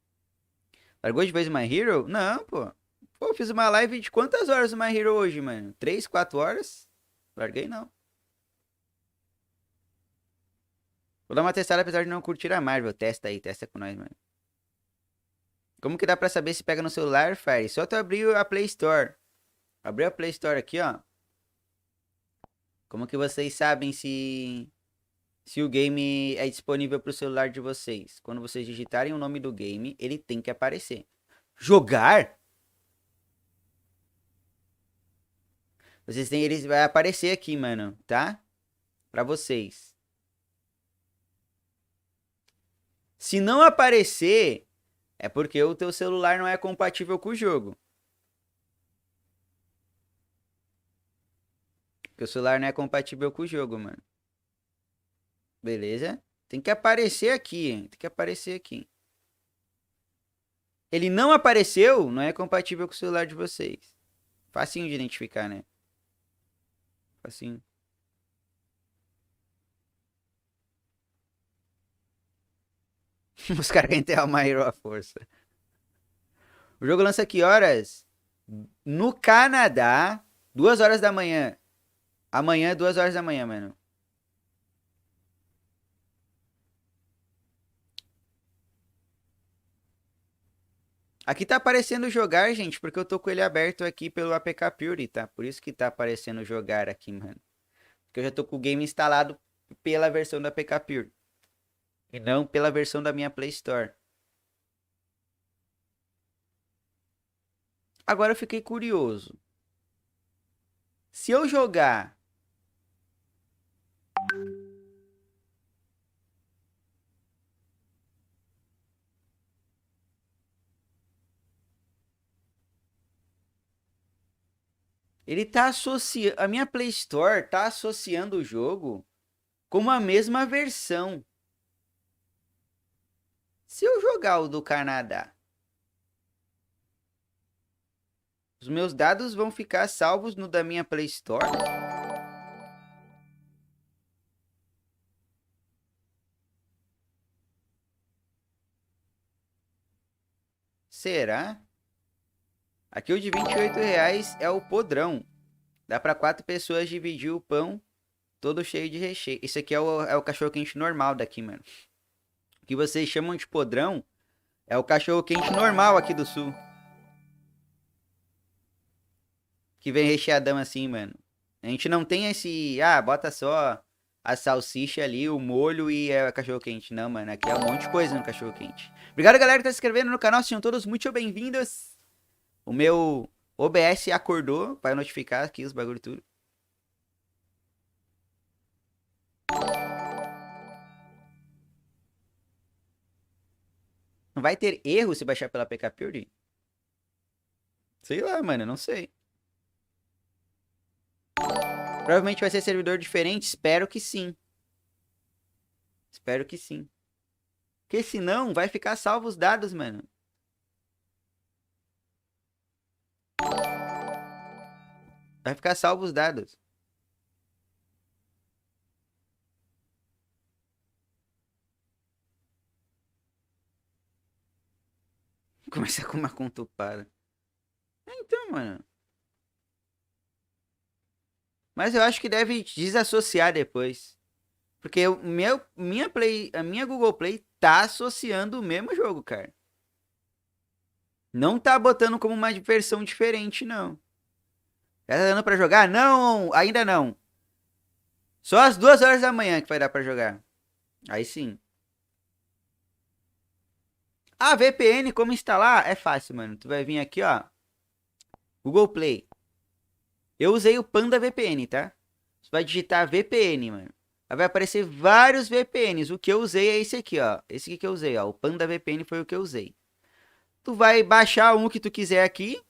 Largou de vez o My Hero? Não, pô. Pô, eu fiz uma live de quantas horas o My Hero hoje, mano? 3, 4 horas? Larguei não. Vou dar uma testada apesar de não curtir a Marvel. Testa aí, testa com nós, mano. Como que dá pra saber se pega no celular, Fire? Só tu abrir a Play Store. Abrir a Play Store aqui, ó. Como que vocês sabem se o game é disponível pro celular de vocês? Quando vocês digitarem o nome do game, ele tem que aparecer. Jogar? Ele vai aparecer aqui, mano, tá? Pra vocês. Se não aparecer, é porque o teu celular não é compatível com o jogo. Porque o celular não é compatível com o jogo, mano. Beleza? Tem que aparecer aqui, hein? Tem que aparecer aqui. Ele não apareceu, não é compatível com o celular de vocês. Facinho de identificar, né? Facinho. Os caras querem enterrar uma Hero à força. O jogo lança que horas? No Canadá, 2 horas da manhã. Amanhã, 2 horas da manhã, mano. Aqui tá aparecendo jogar, gente, porque eu tô com ele aberto aqui pelo APK Purity, tá? Por isso que tá aparecendo jogar aqui, mano. Porque eu já tô com o game instalado pela versão do APK Purity. E não pela versão da minha Play Store. Agora eu fiquei curioso. Se eu jogar... Ele tá associando... A minha Play Store tá associando o jogo como a mesma versão. Se eu jogar o do Canadá, os meus dados vão ficar salvos no da minha Play Store? Será? Aqui o de R$ 28 é o podrão. Dá pra 4 pessoas dividir o pão todo cheio de recheio. Isso aqui é o cachorro-quente normal daqui, mano. O que vocês chamam de podrão é o cachorro-quente normal aqui do sul. Que vem recheadão assim, mano. A gente não tem esse... Ah, bota só a salsicha ali, o molho e é cachorro-quente. Não, mano. Aqui é um monte de coisa no cachorro-quente. Obrigado, galera, que tá se inscrevendo no canal. Sejam todos muito bem-vindos. O meu OBS acordou. Vai notificar aqui os bagulho tudo. Não vai ter erro se baixar pela APK Purity? Sei lá, mano. Não sei. Provavelmente vai ser servidor diferente. Espero que sim. Espero que sim. Porque senão vai ficar salvo os dados, mano. Vai ficar salvo os dados. Começar com uma contupada. Então, mano. Mas eu acho que deve desassociar depois. Porque a minha Google Play tá associando o mesmo jogo, cara. Não tá botando como uma versão diferente, não. Já tá dando pra jogar? Não, ainda não. Só às 2 horas da manhã que vai dar pra jogar. Aí sim. Ah, VPN, como instalar? É fácil, mano. Tu vai vir aqui, ó. Google Play. Eu usei o Panda VPN, tá? Você vai digitar VPN, mano. Aí vai aparecer vários VPNs. O que eu usei é esse aqui, ó. Esse aqui que eu usei, ó. O Panda VPN foi o que eu usei. Tu vai baixar um que tu quiser aqui.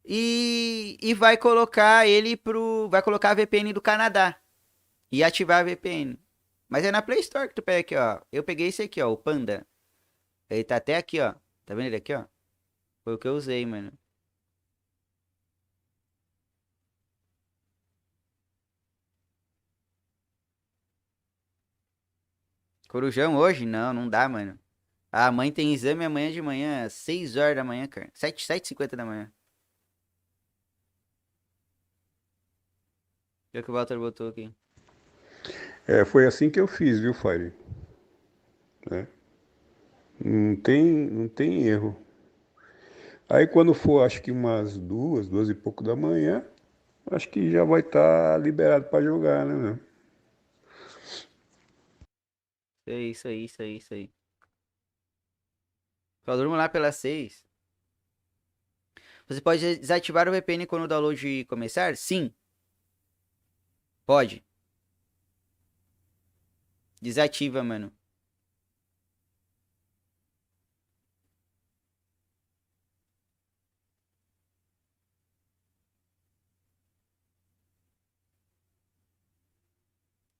E vai colocar ele pro... Vai colocar a VPN do Canadá. E ativar a VPN. Mas é na Play Store que tu pega aqui, ó. Eu peguei esse aqui, ó. O Panda. Ele tá até aqui, ó. Tá vendo ele aqui, ó? Foi o que eu usei, mano. Corujão hoje? Não, não dá, mano. A mãe tem exame amanhã de manhã, 6 horas da manhã, cara. 7h50 da manhã. Já que o Walter botou aqui. É, foi assim que eu fiz, viu, Fire? Né? Não tem erro. Aí quando for, acho que umas 2 e pouco da manhã, acho que já vai estar liberado para jogar, né, meu? Isso aí, isso aí, isso aí. Só durmo lá pelas 6. Você pode desativar o VPN quando o download começar? Sim. Pode. Desativa, mano.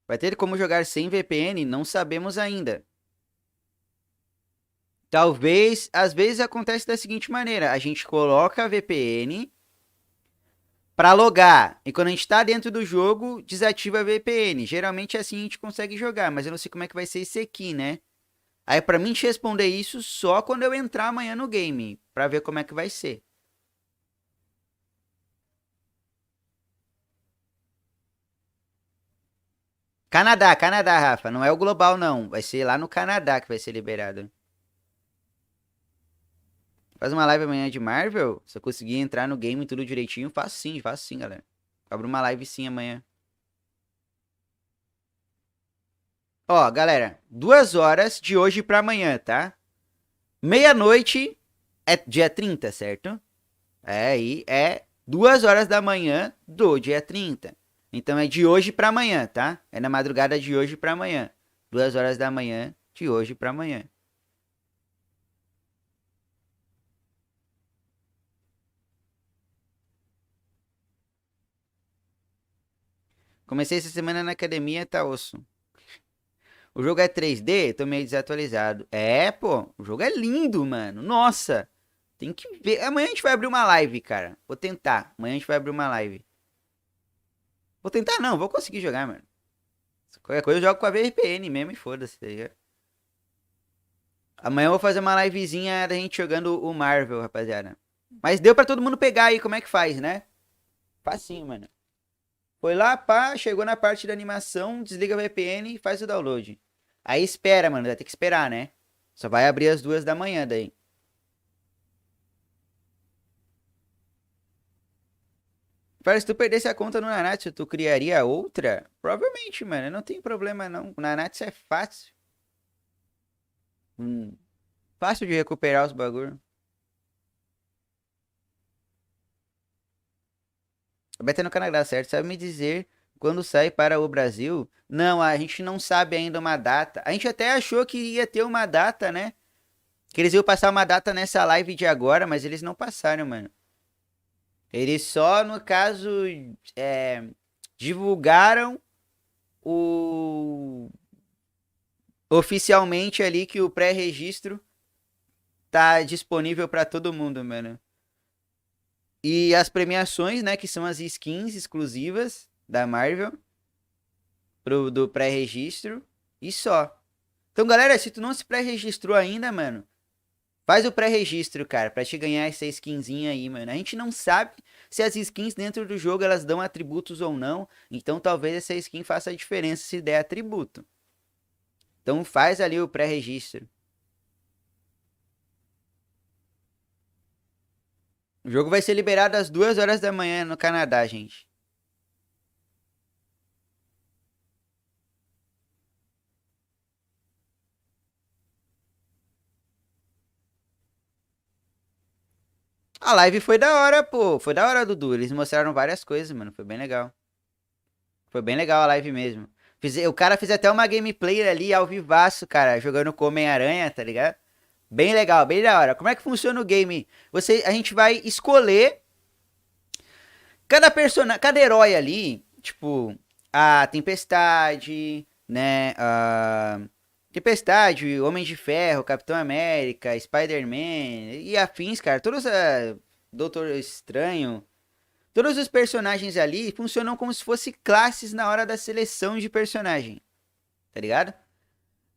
Vai ter como jogar sem VPN? Não sabemos ainda. Talvez, às vezes acontece da seguinte maneira, a gente coloca a VPN para logar, e quando a gente tá dentro do jogo, desativa a VPN. Geralmente é assim a gente consegue jogar, mas eu não sei como é que vai ser esse aqui, né? Aí pra mim te responder isso só quando eu entrar amanhã no game, pra ver como é que vai ser. Canadá, Canadá, Rafa, não é o global não, vai ser lá no Canadá que vai ser liberado. Faz uma live amanhã de Marvel? Se eu conseguir entrar no game tudo direitinho, faço sim, galera. Abro uma live sim amanhã. Ó, galera, 2 horas de hoje pra amanhã, tá? Meia-noite é dia 30, certo? É, aí é 2 horas da manhã do dia 30. Então é de hoje pra amanhã, tá? É na madrugada de hoje pra amanhã. 2 horas da manhã de hoje pra amanhã. Comecei essa semana na academia, tá osso. O jogo é 3D, tô meio desatualizado. É, pô, o jogo é lindo, mano. Nossa, tem que ver. Amanhã a gente vai abrir uma live, cara. Vou tentar. Amanhã a gente vai abrir uma live. Vou tentar não, vou conseguir jogar, mano. Qualquer coisa eu jogo com a VPN mesmo e foda-se, tá ligado? Amanhã eu vou fazer uma livezinha da gente jogando o Marvel, rapaziada. Mas deu pra todo mundo pegar aí como é que faz, né? Facinho, mano. Foi lá, pá, chegou na parte da animação, desliga a VPN e faz o download. Aí espera, mano, vai ter que esperar, né? Só vai abrir às 2 da manhã daí. Se tu perdesse a conta no Nanatsu, tu criaria outra? Provavelmente, mano, não tem problema não. O Nanatsu é fácil. Fácil de recuperar os bagulho. Vai ter no Canadá, certo? Sabe me dizer quando sai para o Brasil? Não, a gente não sabe ainda uma data. A gente até achou que ia ter uma data, né? Que eles iam passar uma data nessa live de agora, mas eles não passaram, mano. Eles só, no caso, divulgaram o oficialmente ali que o pré-registro tá disponível para todo mundo, mano. E as premiações, né, que são as skins exclusivas da Marvel do pré-registro e só. Então, galera, se tu não se pré-registrou ainda, mano, faz o pré-registro, cara, pra te ganhar essa skinzinha aí, mano. A gente não sabe se as skins dentro do jogo elas dão atributos ou não, então talvez essa skin faça a diferença se der atributo. Então faz ali o pré-registro. O jogo vai ser liberado às 2 horas da manhã no Canadá, gente. A live foi da hora, pô. Foi da hora, Dudu. Eles mostraram várias coisas, mano. Foi bem legal. Foi bem legal a live mesmo. O cara fez até uma gameplay ali ao vivaço, cara, jogando com Homem-Aranha, tá ligado? Bem legal, bem da hora. Como é que funciona o game? A gente vai escolher cada herói ali, tipo, a Tempestade, né? Tempestade, Homem de Ferro, Capitão América, Spider-Man e afins, cara. Todos Doutor Estranho. Todos os personagens ali funcionam como se fossem classes na hora da seleção de personagem. Tá ligado?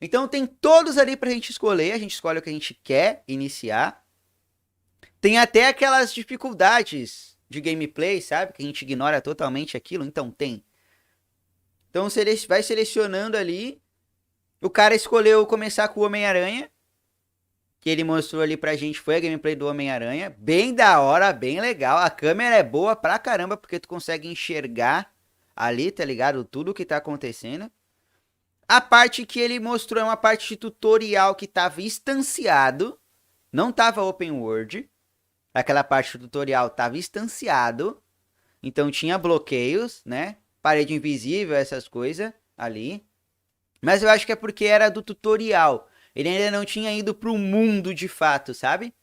Então tem todos ali pra gente escolher. A gente escolhe o que a gente quer iniciar. Tem até aquelas dificuldades de gameplay, sabe? Que a gente ignora totalmente aquilo. Então tem. Então você vai selecionando ali. O cara escolheu começar com o Homem-Aranha. Que ele mostrou ali pra gente. Foi a gameplay do Homem-Aranha. Bem da hora, bem legal. A câmera é boa pra caramba. Porque tu consegue enxergar ali, tá ligado? Tudo que tá acontecendo. A parte que ele mostrou é uma parte de tutorial que tava instanciado. Não tava open world. Aquela parte do tutorial tava instanciado. Então tinha bloqueios, né? Parede invisível, essas coisas ali. Mas eu acho que é porque era do tutorial. Ele ainda não tinha ido pro mundo de fato, sabe?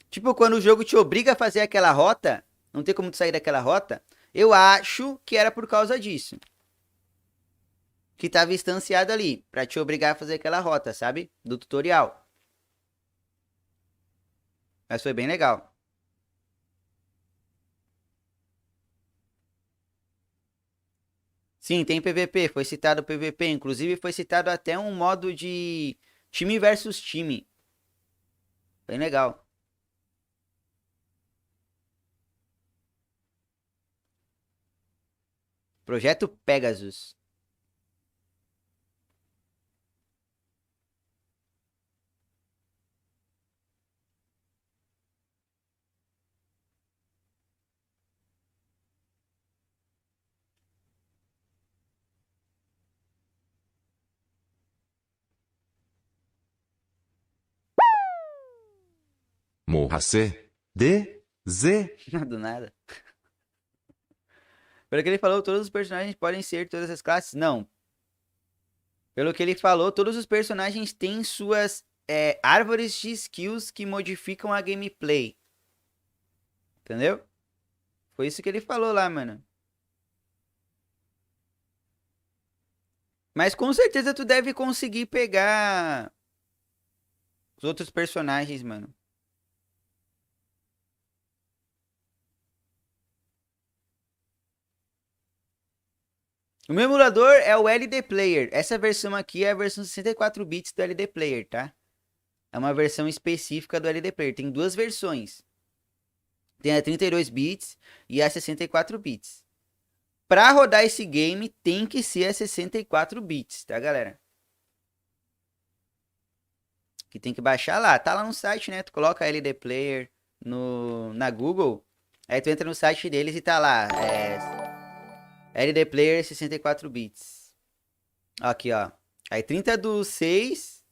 Tipo, quando o jogo te obriga a fazer aquela rota, não tem como tu sair daquela rota, eu acho que era por causa disso. Que tava instanciado ali, pra te obrigar a fazer aquela rota, sabe? Do tutorial. Mas foi bem legal. Sim, tem PVP, foi citado PVP, inclusive foi citado até um modo de time versus time. Bem legal. Projeto Pegasus. Morra C. D. Z. Do nada. Pelo que ele falou, todos os personagens podem ser todas as classes? Não. Pelo que ele falou, todos os personagens têm suas árvores de skills que modificam a gameplay. Entendeu? Foi isso que ele falou lá, mano. Mas com certeza tu deve conseguir pegar os outros personagens, mano. O meu emulador é o LD Player. Essa versão aqui é a versão 64 bits do LD Player, tá? É uma versão específica do LD Player. Tem duas versões. Tem a 32 bits e a 64 bits. Pra rodar esse game, tem que ser a 64 bits, tá, galera? Que tem que baixar lá. Tá lá no site, né? Tu coloca LD Player na Google. Aí tu entra no site deles e tá lá. LD Player 64 bits. Aqui, ó. Aí 30/6.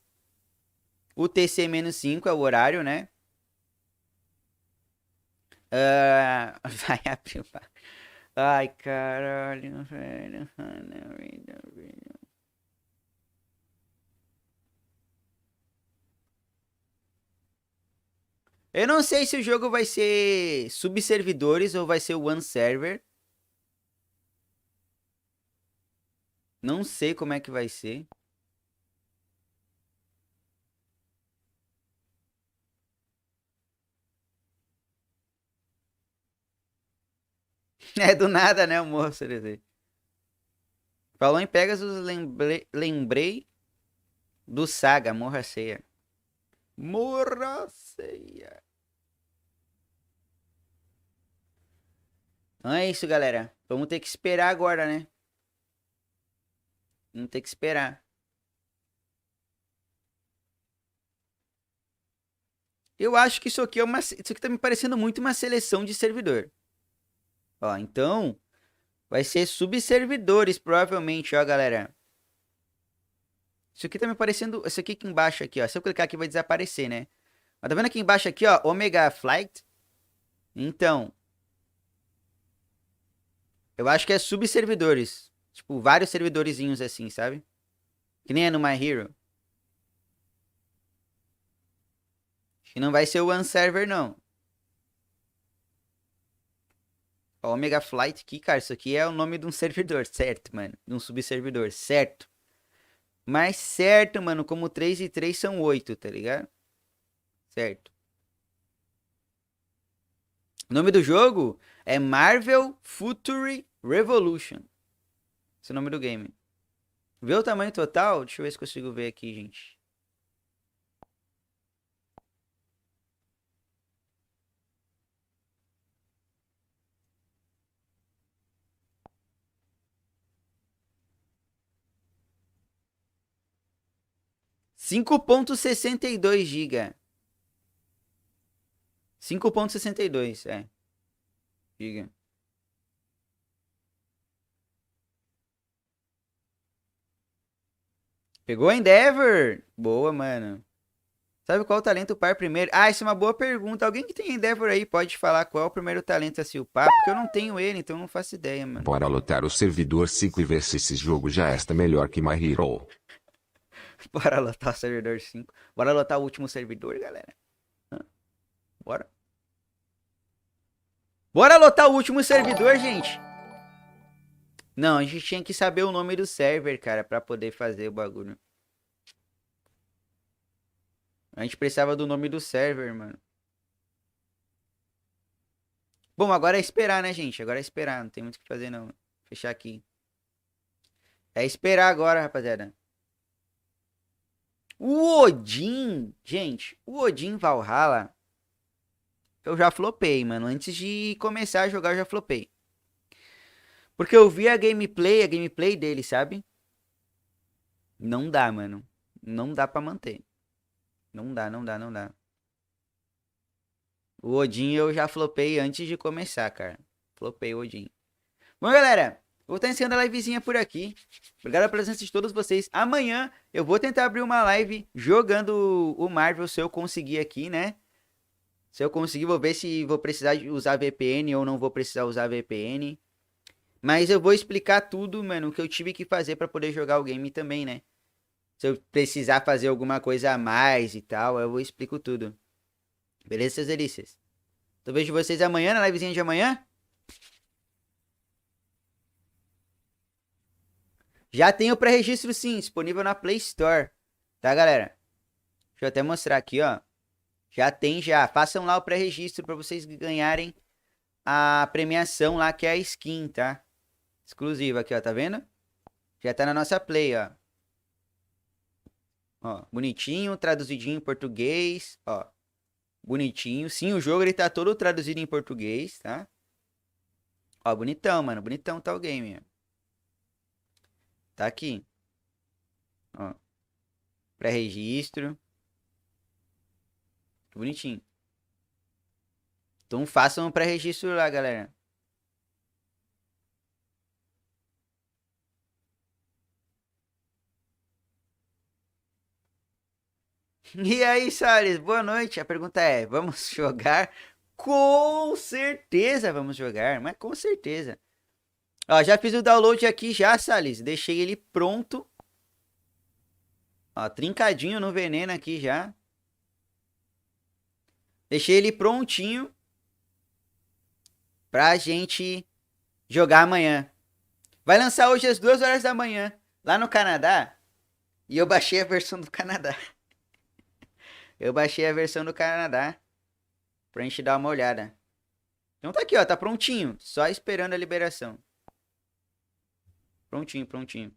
UTC-5 é o horário, né? Vai abrir. Ai, caralho, velho. Eu não sei se o jogo vai ser subservidores ou vai ser one server. Não sei como é que vai ser. É do nada, né, o moço? Falou em Pegasus, lembrei do Saga, Morra Ceia. Morra Ceia. Então é isso, galera. Vamos ter que esperar agora, né? Vamos ter que esperar. Eu acho que isso aqui isso aqui tá me parecendo muito uma seleção de servidor. Ó, então vai ser subservidores provavelmente, ó, galera. Isso aqui tá me parecendo, isso aqui embaixo aqui, ó. Se eu clicar aqui vai desaparecer, né? Mas tá vendo aqui embaixo aqui, ó, Omega Flight? Então, eu acho que é subservidores. Tipo, vários servidorzinhos assim, sabe? Que nem é no My Hero. Acho que não vai ser o One Server, não. Ó, Omega Flight aqui, cara, isso aqui é o nome de um servidor, certo, mano? De um subservidor, certo. Mas certo, mano, como 3 e 3 são 8, tá ligado? Certo. O nome do jogo é Marvel Future Revolution. Esse é o nome do game. Vê o tamanho total? Deixa eu ver se consigo ver aqui, gente. GB. 5.62, giga. Pegou a Endeavor? Boa, mano. Sabe qual talento upar primeiro? Ah, isso é uma boa pergunta. Alguém que tem Endeavor aí pode falar qual é o primeiro talento a se upar? Porque eu não tenho ele, então eu não faço ideia, mano. Bora lotar o servidor 5 e ver se esse jogo já está melhor que My Hero. Bora lotar o servidor 5. Bora lotar o último servidor, galera. Bora. Bora lotar o último servidor, gente. Não, a gente tinha que saber o nome do server, cara, pra poder fazer o bagulho. A gente precisava do nome do server, mano. Bom, agora é esperar, né, gente? Agora é esperar. Não tem muito o que fazer, não. Fechar aqui. É esperar agora, rapaziada. O Odin, gente. O Odin Valhalla. Eu já flopei, mano. Antes de começar a jogar, eu já flopei. Porque eu vi a gameplay dele, sabe? Não dá, mano. Não dá pra manter. Não dá. O Odin eu já flopei antes de começar, cara. Flopei o Odin. Bom, galera, vou estar encerrando a livezinha por aqui. Obrigado pela presença de todos vocês. Amanhã eu vou tentar abrir uma live jogando o Marvel, se eu conseguir aqui, né? Se eu conseguir, vou ver se vou precisar usar VPN ou não vou precisar usar VPN. Mas eu vou explicar tudo, mano, o que eu tive que fazer pra poder jogar o game também, né? Se eu precisar fazer alguma coisa a mais e tal, eu explico tudo. Beleza, seus delícias? Então vejo vocês amanhã, na livezinha de amanhã. Já tem o pré-registro sim, disponível na Play Store. Tá, galera? Deixa eu até mostrar aqui, ó. Já tem já. Façam lá o pré-registro pra vocês ganharem a premiação lá, que é a skin, tá? Exclusiva aqui, ó, tá vendo? Já tá na nossa Play, ó. Ó, bonitinho, traduzidinho em português, ó. Bonitinho. Sim, o jogo ele tá todo traduzido em português, tá? Ó, bonitão, mano. Bonitão tá o game, ó. Tá aqui. Ó. Pré-registro. Bonitinho. Então façam um pré-registro lá, galera. E aí, Salles, boa noite. A pergunta é: vamos jogar? Com certeza vamos jogar, mas com certeza. Ó, já fiz o download aqui já, Salles. Deixei ele pronto. Ó, trincadinho no veneno aqui já. Deixei ele prontinho pra gente jogar amanhã. Vai lançar hoje às 2 horas da manhã, lá no Canadá. E eu baixei a versão do Canadá. Eu baixei a versão do Canadá pra gente dar uma olhada. Então tá aqui, ó, tá prontinho. Só esperando a liberação. Prontinho, prontinho.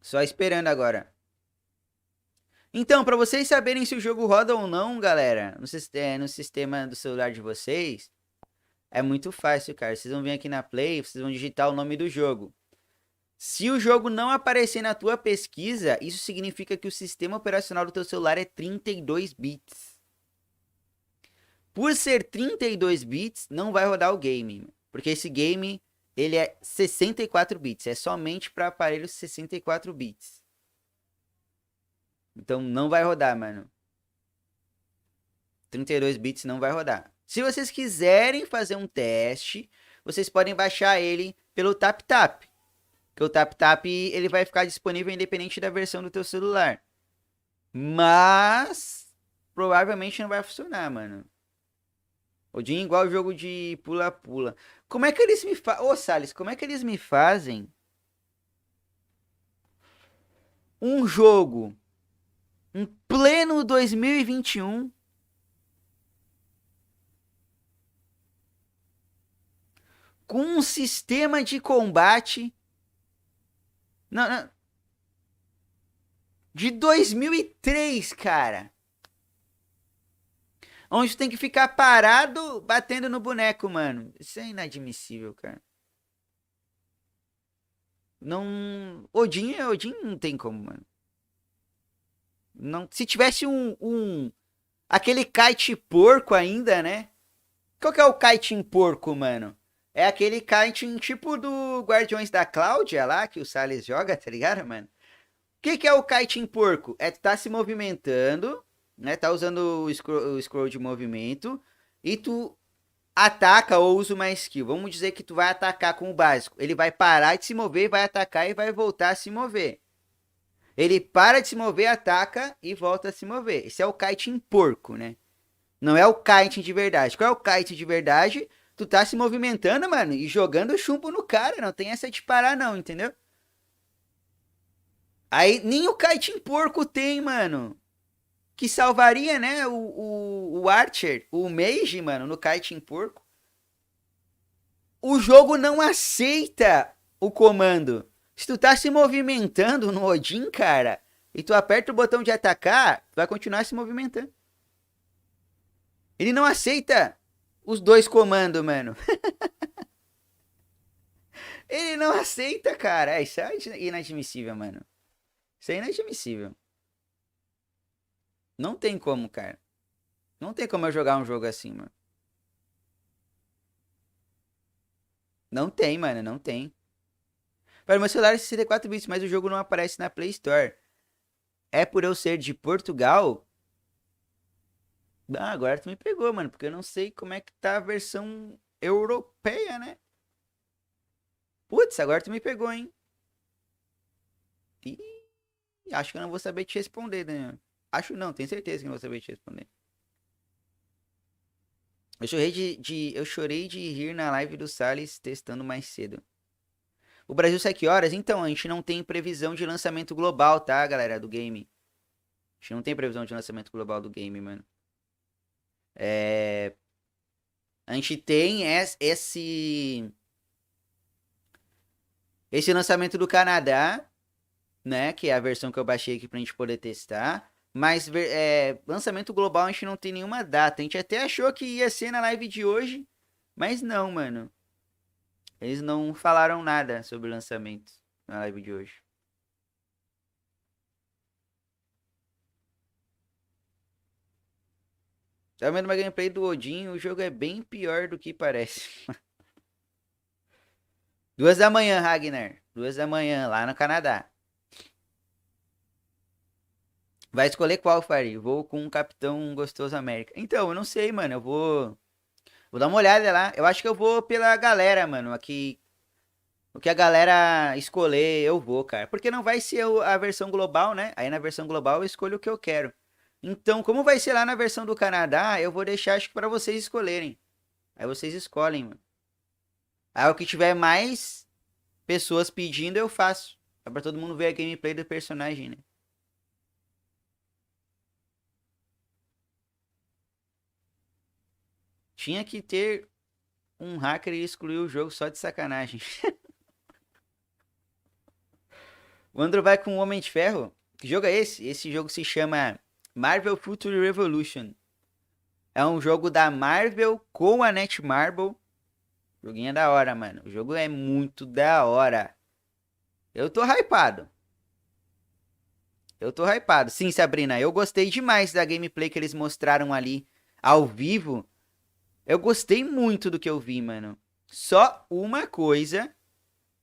Só esperando agora. Então, pra vocês saberem se o jogo roda ou não, galera, no sistema do celular de vocês, é muito fácil, cara. Vocês vão vir aqui na Play, vocês vão digitar o nome do jogo. Se o jogo não aparecer na tua pesquisa, isso significa que o sistema operacional do teu celular é 32 bits. Por ser 32 bits, não vai rodar o game. Porque esse game, ele é 64 bits. É somente para aparelhos 64 bits. Então não vai rodar, mano. 32 bits não vai rodar. Se vocês quiserem fazer um teste, vocês podem baixar ele pelo TapTap. Porque o TapTap ele vai ficar disponível independente da versão do teu celular. Mas provavelmente não vai funcionar, mano. Odin igual o jogo de pula-pula. Como é que eles me fazem... Ô, Salles, como é que eles me fazem um jogo em pleno 2021 com um sistema de combate de 2003, cara? Onde tu tem que ficar parado batendo no boneco, mano. Isso é inadmissível, cara. Não... Odin não tem como, mano. Não... Se tivesse aquele kite porco ainda, né? Qual que é o kite em porco, mano? É aquele kiting tipo do Guardiões da Cláudia lá, que o Salles joga, tá ligado, mano? O que é o kiting porco? É tu tá se movimentando, né? Tá usando o scroll de movimento e tu ataca ou usa uma skill. Vamos dizer que tu vai atacar com o básico. Ele vai parar de se mover, vai atacar e vai voltar a se mover. Ele para de se mover, ataca e volta a se mover. Esse é o kiting porco, né? Não é o kiting de verdade. Qual é o kiting de verdade? Tu tá se movimentando, mano, e jogando chumbo no cara. Não tem essa de parar, não, entendeu? Aí nem o kiting porco tem, mano. Que salvaria, né? O Archer, o Mage, mano, no kiting porco. O jogo não aceita o comando. Se tu tá se movimentando no Odin, cara, e tu aperta o botão de atacar, tu vai continuar se movimentando. Ele não aceita os dois comandos, mano. Ele não aceita, cara. Isso é inadmissível, mano. Isso é inadmissível. Não tem como, cara. Não tem como eu jogar um jogo assim, mano. Não tem, mano. Não tem. Para meu celular é 64 bits, mas o jogo não aparece na Play Store. É por eu ser de Portugal? Ah, agora tu me pegou, mano. Porque eu não sei como é que tá a versão europeia, né? Putz, agora tu me pegou, hein? Ih, acho que eu não vou saber te responder, né? Acho não, tenho certeza que não vou saber te responder. Eu chorei de rir na live do Salles testando mais cedo. O Brasil sai que horas? Então, a gente não tem previsão de lançamento global, tá, galera, do game. A gente não tem previsão de lançamento global do game, mano. A gente tem esse lançamento do Canadá, né, que é a versão que eu baixei aqui pra gente poder testar. Mas lançamento global a gente não tem nenhuma data. A gente até achou que ia ser na live de hoje, mas não, mano. Eles não falaram nada sobre o lançamento na live de hoje. Tá vendo uma gameplay do Odin? O jogo é bem pior do que parece. 2 da manhã, Ragnar. 2 da manhã, lá no Canadá. Vai escolher qual, Fari? Vou com o Capitão Gostoso América. Então, eu não sei, mano. Eu vou dar uma olhada lá. Eu acho que eu vou pela galera, mano. Aqui. O que a galera escolher, eu vou, cara. Porque não vai ser a versão global, né? Aí na versão global eu escolho o que eu quero. Então, como vai ser lá na versão do Canadá, eu vou deixar, acho que pra vocês escolherem. Aí vocês escolhem, mano. Aí o que tiver mais pessoas pedindo, eu faço. É pra todo mundo ver a gameplay do personagem, né? Tinha que ter um hacker e excluir o jogo só de sacanagem. O Andro vai com o Homem de Ferro. Que jogo é esse? Esse jogo se chama Marvel Future Revolution. É um jogo da Marvel com a Netmarble. Joguinho é da hora, mano. O jogo é muito da hora. Eu tô hypado. Sim, Sabrina, eu gostei demais da gameplay que eles mostraram ali ao vivo. Eu gostei muito do que eu vi, mano. Só uma coisa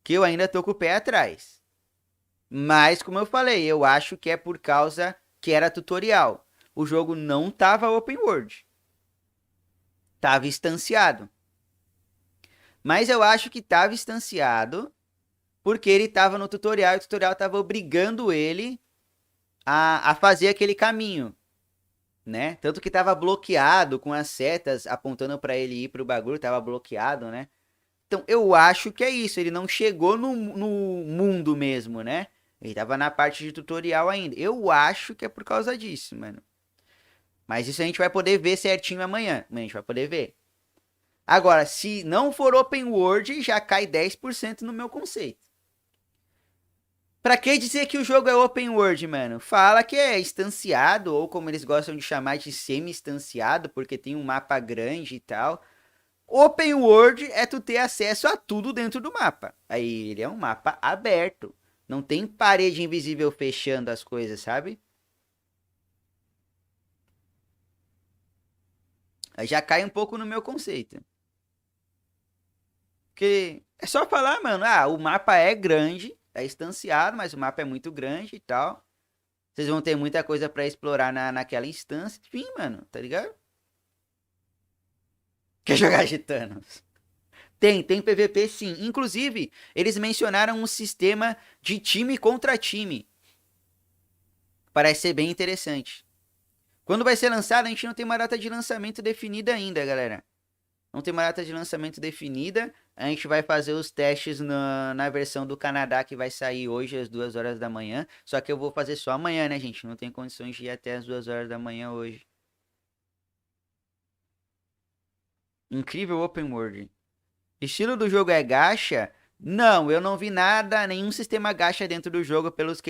que eu ainda tô com o pé atrás. Mas, como eu falei, eu acho que é por causa que era tutorial. O jogo não tava open world. Tava instanciado. Mas eu acho que tava instanciado porque ele tava no tutorial e o tutorial tava obrigando ele a fazer aquele caminho, né? Tanto que tava bloqueado com as setas apontando para ele ir pro bagulho, tava bloqueado, né? Então eu acho que é isso, ele não chegou no mundo mesmo, né? Ele tava na parte de tutorial ainda. Eu acho que é por causa disso, mano. Mas isso a gente vai poder ver certinho amanhã. A gente vai poder ver. Agora, se não for open world, já cai 10% no meu conceito. Pra que dizer que o jogo é open world, mano? Fala que é instanciado, ou como eles gostam de chamar de semi-instanciado, porque tem um mapa grande e tal. Open world é tu ter acesso a tudo dentro do mapa. Aí ele é um mapa aberto. Não tem parede invisível fechando as coisas, sabe? Aí já cai um pouco no meu conceito. Porque é só falar, mano, ah, o mapa é grande, é estanciado, mas o mapa é muito grande e tal. Vocês vão ter muita coisa pra explorar naquela instância. Enfim, mano, tá ligado? Quer jogar Gitanos? Tem PVP sim. Inclusive, eles mencionaram um sistema de time contra time. Parece ser bem interessante. Quando vai ser lançado, a gente não tem uma data de lançamento definida ainda, galera. Não tem uma data de lançamento definida. A gente vai fazer os testes na versão do Canadá, que vai sair hoje às 2 horas da manhã. Só que eu vou fazer só amanhã, né, gente? Não tem condições de ir até as 2 horas da manhã hoje. Incrível Open World. Estilo do jogo é gacha? Não, eu não vi nada, nenhum sistema gacha dentro do jogo pelo que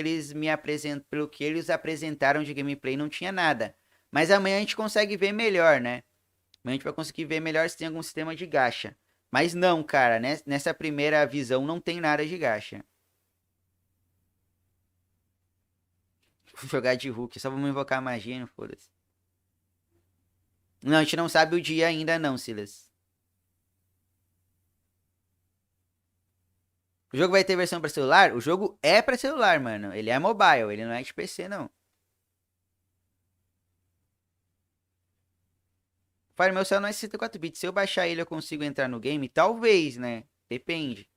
eles apresentaram de gameplay, não tinha nada. Mas amanhã a gente consegue ver melhor, né? Amanhã a gente vai conseguir ver melhor se tem algum sistema de gacha. Mas não, cara, né? Nessa primeira visão não tem nada de gacha. Vou jogar de Hulk, só vamos invocar magia, não foda-se. Não, a gente não sabe o dia ainda não, Silas. O jogo vai ter versão pra celular? O jogo é pra celular, mano. Ele é mobile, ele não é de PC, não. O FireMixOficial não é 64 bits. Se eu baixar ele, eu consigo entrar no game? Talvez, né? Depende.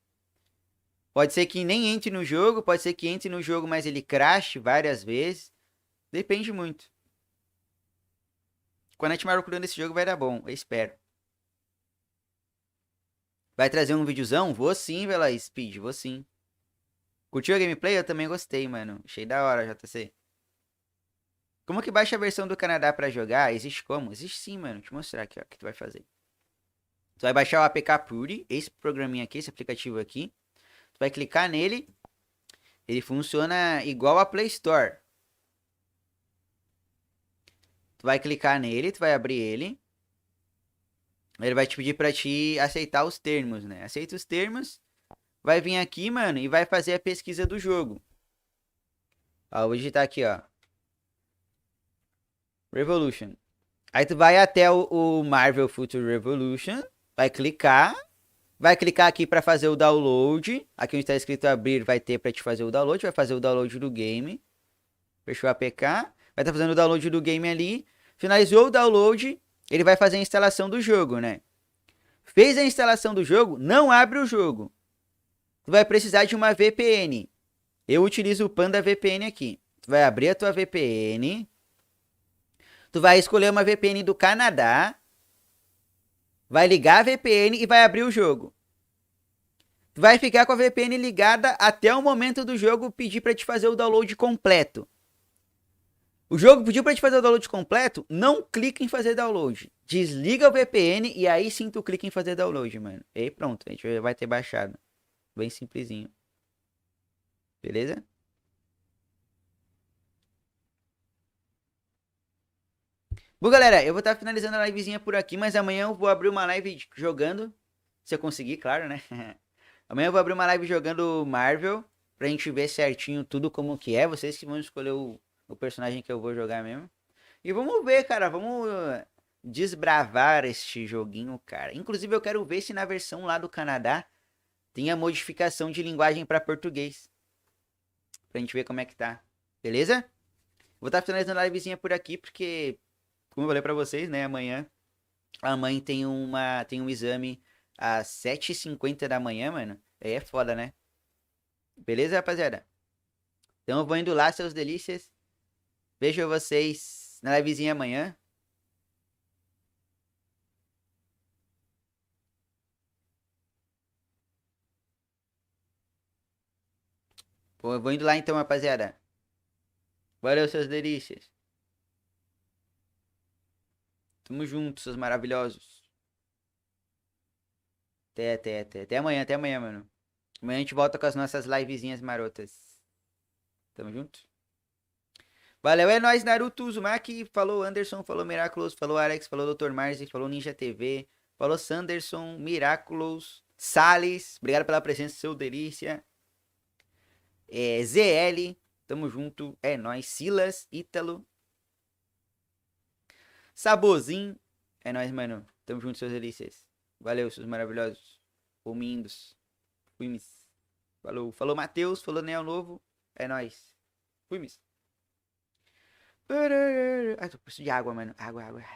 Pode ser que nem entre no jogo, pode ser que entre no jogo, mas ele crash várias vezes. Depende muito. Quando a gente marcando esse jogo vai dar bom, eu espero. Vai trazer um videozão? Vou sim, Vela Speed, vou sim. Curtiu a gameplay? Eu também gostei, mano. Achei da hora, JC. Como que baixa a versão do Canadá pra jogar? Existe como? Existe sim, mano. Vou te mostrar aqui, ó, o que tu vai fazer. Tu vai baixar o APK Puri, esse programinha aqui, esse aplicativo aqui. Tu vai clicar nele. Ele funciona igual a Play Store. Tu vai clicar nele, tu vai abrir ele. Ele vai te pedir pra te aceitar os termos, né? Aceita os termos. Vai vir aqui, mano, e vai fazer a pesquisa do jogo. Ó, eu vou digitar aqui, ó. Revolution. Aí tu vai até o Marvel Future Revolution. Vai clicar. Vai clicar aqui pra fazer o download. Aqui onde tá escrito abrir vai ter pra te fazer o download. Vai fazer o download do game. Fechou a APK. Vai estar fazendo o download do game ali. Finalizou o download. Ele vai fazer a instalação do jogo, né? Fez a instalação do jogo, não abre o jogo. Tu vai precisar de uma VPN. Eu utilizo o Panda VPN aqui. Tu vai abrir a tua VPN. Tu vai escolher uma VPN do Canadá. Vai ligar a VPN e vai abrir o jogo. Tu vai ficar com a VPN ligada até o momento do jogo pedir para te fazer o download completo. O jogo pediu para te fazer o download completo, não clica em fazer download. Desliga o VPN e aí sim tu clica em fazer download, mano. E aí pronto, a gente vai ter baixado. Bem simplesinho. Beleza? Bom, galera, eu vou estar finalizando a livezinha por aqui, mas amanhã eu vou abrir uma live jogando. Se eu conseguir, claro, né? Amanhã eu vou abrir uma live jogando Marvel, pra gente ver certinho tudo como que é. Vocês que vão escolher o personagem que eu vou jogar mesmo. E vamos ver, cara, vamos desbravar este joguinho, cara. Inclusive eu quero ver se na versão lá do Canadá tem a modificação de linguagem para português. Pra gente ver como é que tá. Beleza? Vou estar finalizando a livezinha por aqui, porque, como eu falei pra vocês, né, amanhã a mãe tem um exame às 7h50 da manhã, mano. Aí é foda, né? Beleza, rapaziada? Então eu vou indo lá, seus delícias. Vejo vocês na livezinha amanhã. Pô, eu vou indo lá então, rapaziada. Valeu, seus delícias. Tamo junto, seus maravilhosos. Até amanhã, mano. Amanhã a gente volta com as nossas livezinhas marotas. Tamo junto? Valeu, é nóis, Naruto, Uzumaki, falou Anderson, falou Miraculous, falou Alex, falou Dr. Marzi, falou Ninja TV, falou Sanderson, Miraculous, Salles, obrigado pela presença, seu delícia. ZL, tamo junto, é nóis, Silas, Ítalo, Sabozinho, é nóis, mano, tamo junto, seus delícias. Valeu, seus maravilhosos. Fumindos. Fuimes. Falou. Falou, Matheus. Falou, Neo Novo. É nóis. Fuimes. Ai, tô precisando de água, mano. Água. Água.